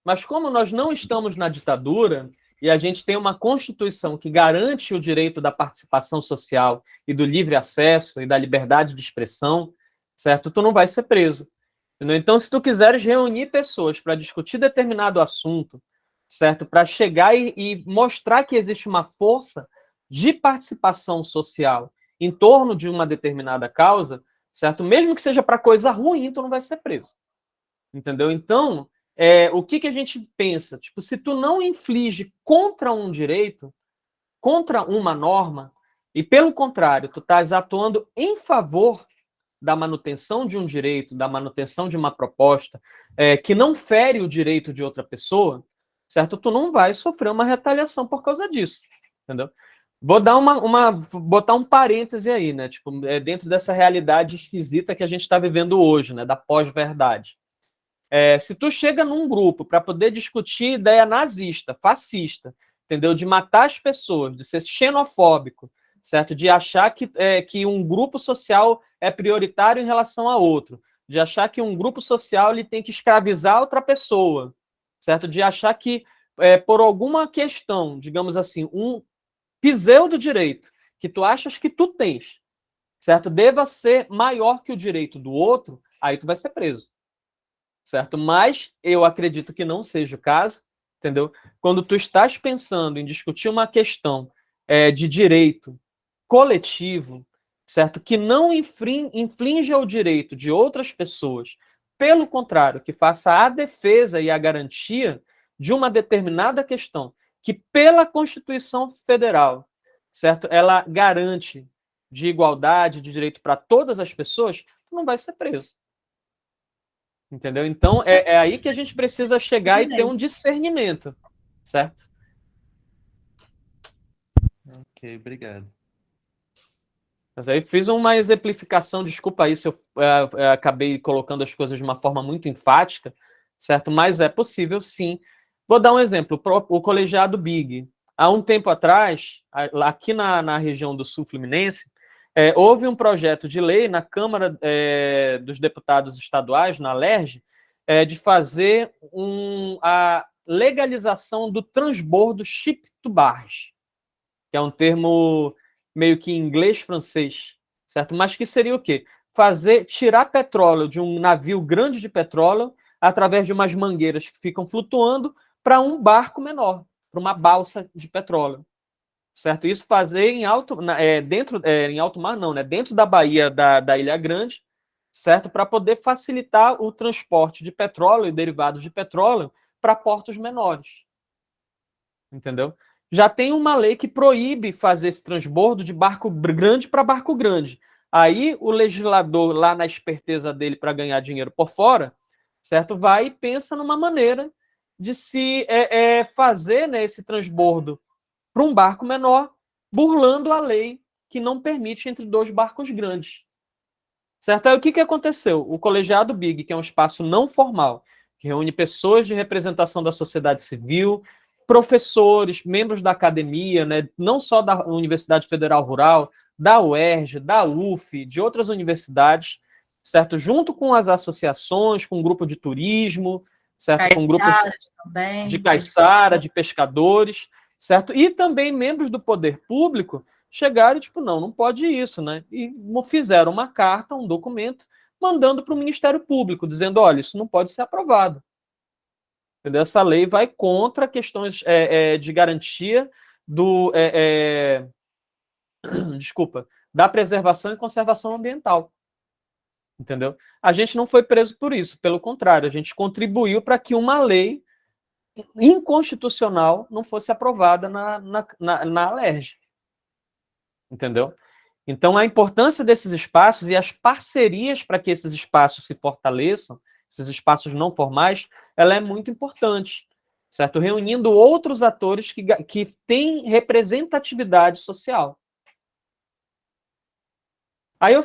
Mas como nós não estamos na ditadura e a gente tem uma Constituição que garante o direito da participação social e do livre acesso e da liberdade de expressão, certo? Tu não vai ser preso. Entendeu? Então, se tu quiseres reunir pessoas para discutir determinado assunto, certo? Para chegar e mostrar que existe uma força de participação social em torno de uma determinada causa, certo? Mesmo que seja para coisa ruim, tu não vai ser preso. Entendeu? Então, o que a gente pensa? Tipo, se tu não inflige contra um direito, contra uma norma, e pelo contrário, tu estás atuando em favor da manutenção de um direito, da manutenção de uma proposta, que não fere o direito de outra pessoa, certo? Tu não vai sofrer uma retaliação por causa disso, entendeu? Vou dar botar um parêntese aí, né? Tipo, dentro dessa realidade esquisita que a gente está vivendo hoje, né? Da pós-verdade. Se tu chega num grupo para poder discutir ideia nazista, fascista, entendeu? De matar as pessoas, de ser xenofóbico, certo? De achar que um grupo social é prioritário em relação a outro, de achar que um grupo social ele tem que escravizar outra pessoa, certo? De achar que por alguma questão, digamos assim, um pseudo-direito que tu achas que tu tens, certo? Deva ser maior que o direito do outro, aí tu vai ser preso. Certo? Mas eu acredito que não seja o caso, entendeu? Quando tu estás pensando em discutir uma questão de direito coletivo, certo? Que não infrinja o direito de outras pessoas, pelo contrário, que faça a defesa e a garantia de uma determinada questão, que pela Constituição Federal, certo? Ela garante de igualdade, de direito para todas as pessoas, tu não vai ser preso. Entendeu? Então, é aí que a gente precisa chegar e ter um discernimento, certo? Ok, obrigado. Mas aí fiz uma exemplificação, desculpa aí se eu acabei colocando as coisas de uma forma muito enfática, certo? Mas é possível, sim. Vou dar um exemplo, o colegiado Big. Há um tempo atrás, aqui na região do Sul Fluminense, houve um projeto de lei na Câmara dos Deputados Estaduais, na LERJ, de fazer a legalização do transbordo ship to barge, que é um termo meio que inglês-francês, certo? Mas que seria o quê? Tirar petróleo de um navio grande de petróleo através de umas mangueiras que ficam flutuando para um barco menor, para uma balsa de petróleo. Certo? Isso fazer em alto mar, não, né? Dentro da Baía da Ilha Grande, certo? Para poder facilitar o transporte de petróleo e derivados de petróleo para portos menores. Entendeu? Já tem uma lei que proíbe fazer esse transbordo de barco grande para barco grande. Aí o legislador, lá na esperteza dele para ganhar dinheiro por fora, certo? Vai e pensa numa maneira de se fazer, né, esse transbordo para um barco menor, burlando a lei que não permite entre dois barcos grandes. certo? Aí o que aconteceu? O colegiado BIG, que é um espaço não formal, que reúne pessoas de representação da sociedade civil, professores, membros da academia, né, não só da Universidade Federal Rural, da UERJ, da UF, de outras universidades, certo? Junto com as associações, com o grupo de turismo, certo? Com grupos também, de caiçara, de pescadores, certo? E também membros do poder público chegaram e, tipo, não pode isso, né? E fizeram uma carta, um documento, mandando para o Ministério Público, dizendo, olha, isso não pode ser aprovado. Entendeu? Essa lei vai contra questões de garantia do... desculpa, da preservação e conservação ambiental. Entendeu? A gente não foi preso por isso, pelo contrário, a gente contribuiu para que uma lei inconstitucional não fosse aprovada na Alerj. Entendeu? Então, a importância desses espaços e as parcerias para que esses espaços se fortaleçam, esses espaços não formais, ela é muito importante, certo? Reunindo outros atores que têm representatividade social. Aí eu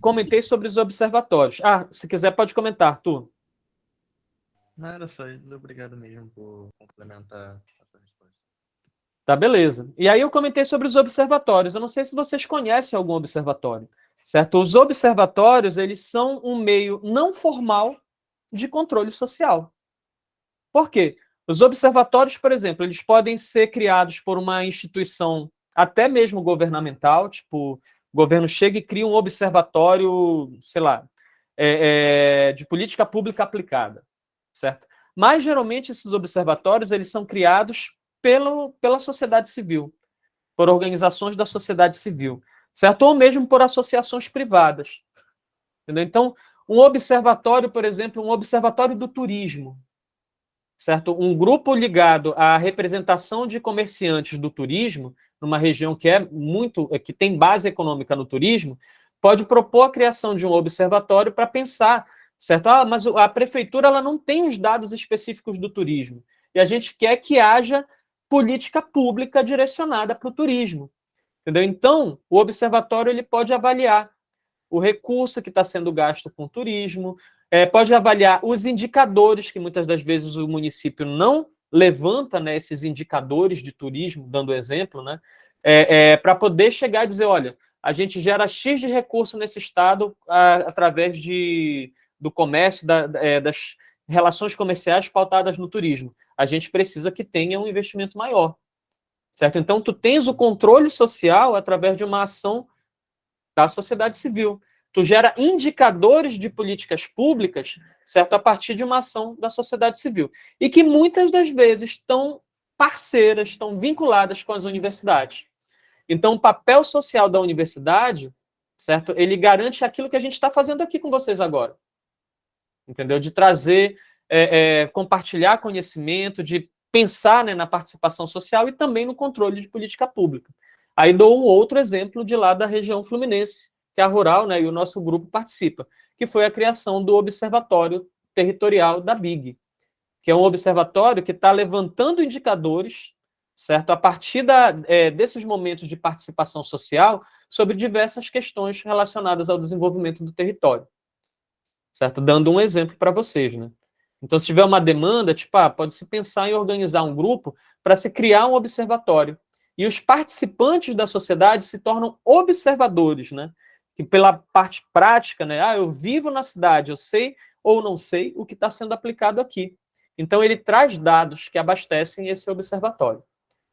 comentei sobre os observatórios. Se quiser pode comentar, Arthur. Não, era só isso. Obrigado mesmo por complementar a sua resposta. Tá, beleza. E aí eu comentei sobre os observatórios. Eu não sei se vocês conhecem algum observatório, certo? Os observatórios, eles são um meio não formal de controle social. Por quê? Os observatórios, por exemplo, eles podem ser criados por uma instituição até mesmo governamental, tipo, o governo chega e cria um observatório, sei lá, de política pública aplicada, certo? Mas, geralmente, esses observatórios, eles são criados pela sociedade civil, por organizações da sociedade civil, certo? Ou mesmo por associações privadas. Entendeu? Então, um observatório, por exemplo, um observatório do turismo, certo? Um grupo ligado à representação de comerciantes do turismo, numa região que tem base econômica no turismo, pode propor a criação de um observatório para pensar, certo? Mas a prefeitura ela não tem os dados específicos do turismo, e a gente quer que haja política pública direcionada para o turismo, entendeu? Então, o observatório ele pode avaliar o recurso que está sendo gasto com o turismo, pode avaliar os indicadores, que muitas das vezes o município não levanta, né, esses indicadores de turismo, dando exemplo, né, para poder chegar e dizer, olha, a gente gera X de recurso nesse estado através do comércio, das relações comerciais pautadas no turismo. A gente precisa que tenha um investimento maior, certo? Então, tu tens o controle social através de uma ação da sociedade civil. Tu gera indicadores de políticas públicas, certo? A partir de uma ação da sociedade civil. E que muitas das vezes estão parceiras, estão vinculadas com as universidades. Então, o papel social da universidade, certo? Ele garante aquilo que a gente está fazendo aqui com vocês agora. Entendeu? De trazer, compartilhar conhecimento, de pensar, né, na participação social e também no controle de política pública. Aí dou um outro exemplo de lá da região fluminense, que é a rural, né, e o nosso grupo participa, que foi a criação do Observatório Territorial da BIG, que é um observatório que está levantando indicadores, certo, a partir desses momentos de participação social sobre diversas questões relacionadas ao desenvolvimento do território, certo? Dando um exemplo para vocês, né? Então, se tiver uma demanda, tipo, pode-se pensar em organizar um grupo para se criar um observatório. E os participantes da sociedade se tornam observadores, né? Que pela parte prática, né? Eu vivo na cidade, eu sei ou não sei o que está sendo aplicado aqui. Então, ele traz dados que abastecem esse observatório.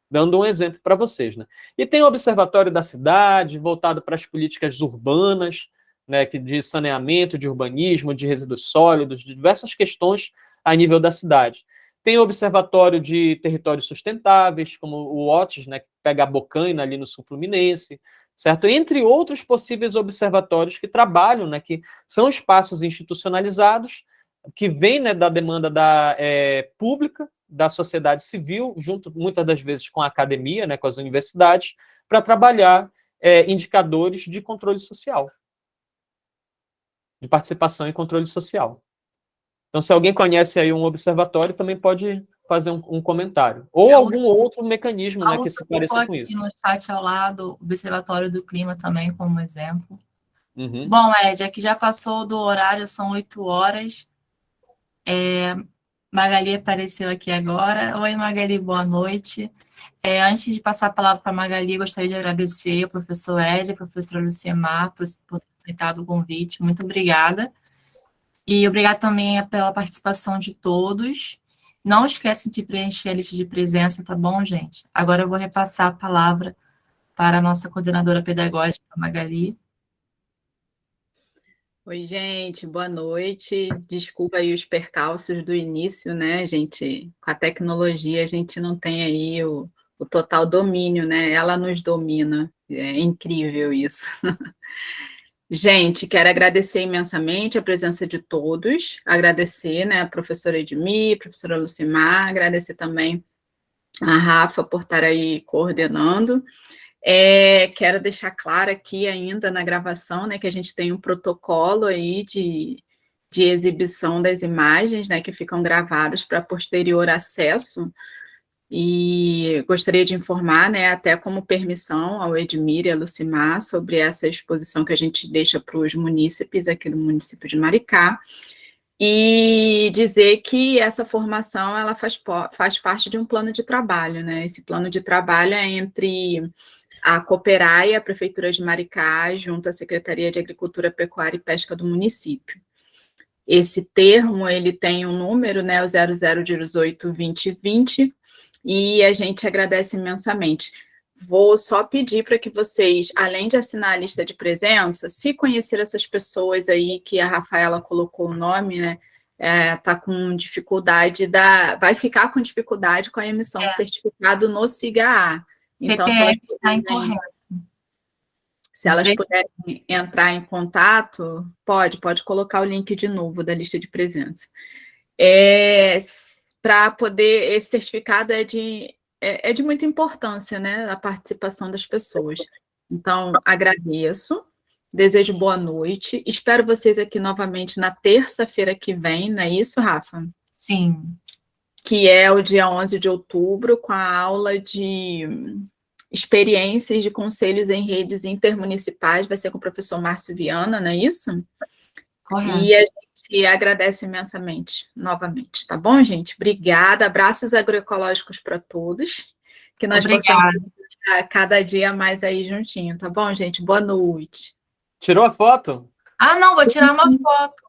Dando um exemplo para vocês, né? E tem o observatório da cidade, voltado para as políticas urbanas, né, de saneamento, de urbanismo, de resíduos sólidos, de diversas questões a nível da cidade. Tem o Observatório de Territórios Sustentáveis, como o OTS, né, que pega a Bocaina ali no sul fluminense, certo? Entre outros possíveis observatórios que trabalham, né, que são espaços institucionalizados, que vêm, né, da demanda pública, da sociedade civil, junto muitas das vezes com a academia, né, com as universidades, para trabalhar indicadores de controle social, de participação e controle social. Então, se alguém conhece aí um observatório, também pode fazer um comentário. Ou algum outro mecanismo, né, que se pareça com isso. No chat ao lado, o Observatório do Clima também, como exemplo. Uhum. Bom, Ed, aqui já passou do horário, são 8 horas. Magali apareceu aqui agora. Oi, Magali, boa noite. Antes de passar a palavra para a Magali, gostaria de agradecer ao professor Ed, a professora Lucimar, por ter aceitado o convite. Muito obrigada. E obrigada também pela participação de todos. Não esquecem de preencher a lista de presença, tá bom, gente? Agora eu vou repassar a palavra para a nossa coordenadora pedagógica, Magali. Oi, gente, boa noite. Desculpa aí os percalços do início, né, gente? Com a tecnologia, a gente não tem aí o total domínio, né? Ela nos domina. É incrível isso. Gente, quero agradecer imensamente a presença de todos, agradecer, né, a professora Edmir, a professora Lucimar, agradecer também a Rafa por estar aí coordenando. Quero deixar claro aqui ainda na gravação, né, que a gente tem um protocolo aí de exibição das imagens, né, que ficam gravadas para posterior acesso, e gostaria de informar, né, até como permissão ao Edmir e a Lucimar sobre essa exposição que a gente deixa para os munícipes aqui do município de Maricá, e dizer que essa formação ela faz parte de um plano de trabalho, né? Esse plano de trabalho é entre a Cooperar e a Prefeitura de Maricá, junto à Secretaria de Agricultura, Pecuária e Pesca do município. Esse termo, ele tem um número, né, o 0018-2020, e a gente agradece imensamente. Vou só pedir para que vocês, além de assinar a lista de presença, se conhecer essas pessoas aí que a Rafaela colocou o nome, né, tá com dificuldade, vai ficar com dificuldade com a emissão do certificado no SIGA-A. Então, CPF está incorreto. Se elas puderem entrar em contato, pode colocar o link de novo da lista de presença. Para poder, esse certificado é de muita importância, né, a participação das pessoas. Então, agradeço, desejo boa noite, espero vocês aqui novamente na terça-feira que vem, não é isso, Rafa? Sim. Que é o dia 11 de outubro, com a aula de experiências de conselhos em redes intermunicipais, vai ser com o professor Márcio Viana, não é isso? Correto. E a gente agradece imensamente, novamente, tá bom, gente? Obrigada, abraços agroecológicos para todos, que nós possamos cada dia mais aí juntinho, tá bom, gente? Boa noite. Tirou a foto? Não, vou tirar uma foto.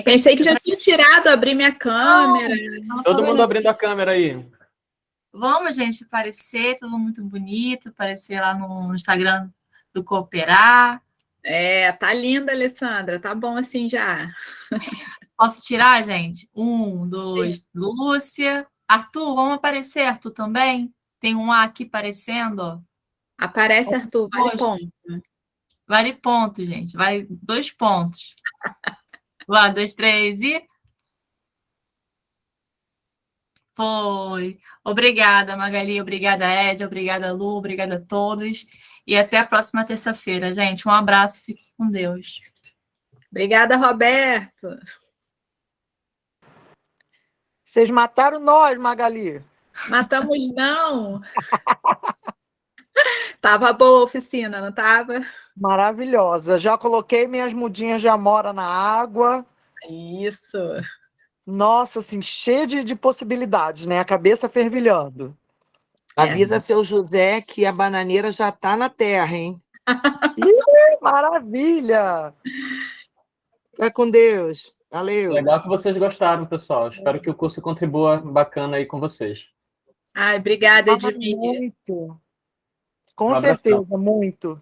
Pensei que já tinha tirado, abri minha câmera. Não, todo mundo abrindo a câmera aí. Vamos, gente, aparecer, tudo muito bonito, aparecer lá no Instagram do Cooperar. Tá linda, Alessandra, tá bom assim já. Posso tirar, gente? 1, 2, Lúcia. Arthur, vamos aparecer, Arthur, também? Tem um A aqui aparecendo, ó. Aparece, Arthur, vale ponto. Vale ponto, gente, vale 2 pontos. Lá, 2, 3 e... Foi. Obrigada, Magali, obrigada, Ed, obrigada, Lu, obrigada a todos. E até a próxima terça-feira, gente. Um abraço, fique com Deus. Obrigada, Roberto. Vocês mataram nós, Magali. Matamos, não. Tava boa a oficina, não tava? Maravilhosa. Já coloquei minhas mudinhas de amora na água. Isso. Nossa, assim, cheia de possibilidades, né? A cabeça fervilhando. Avisa seu José que a bananeira já está na terra, hein? Maravilha! Fica com Deus. Valeu. Legal que vocês gostaram, pessoal. Espero que o curso contribua bacana aí com vocês. Obrigada, Edmir. Muito. Com certeza, muito.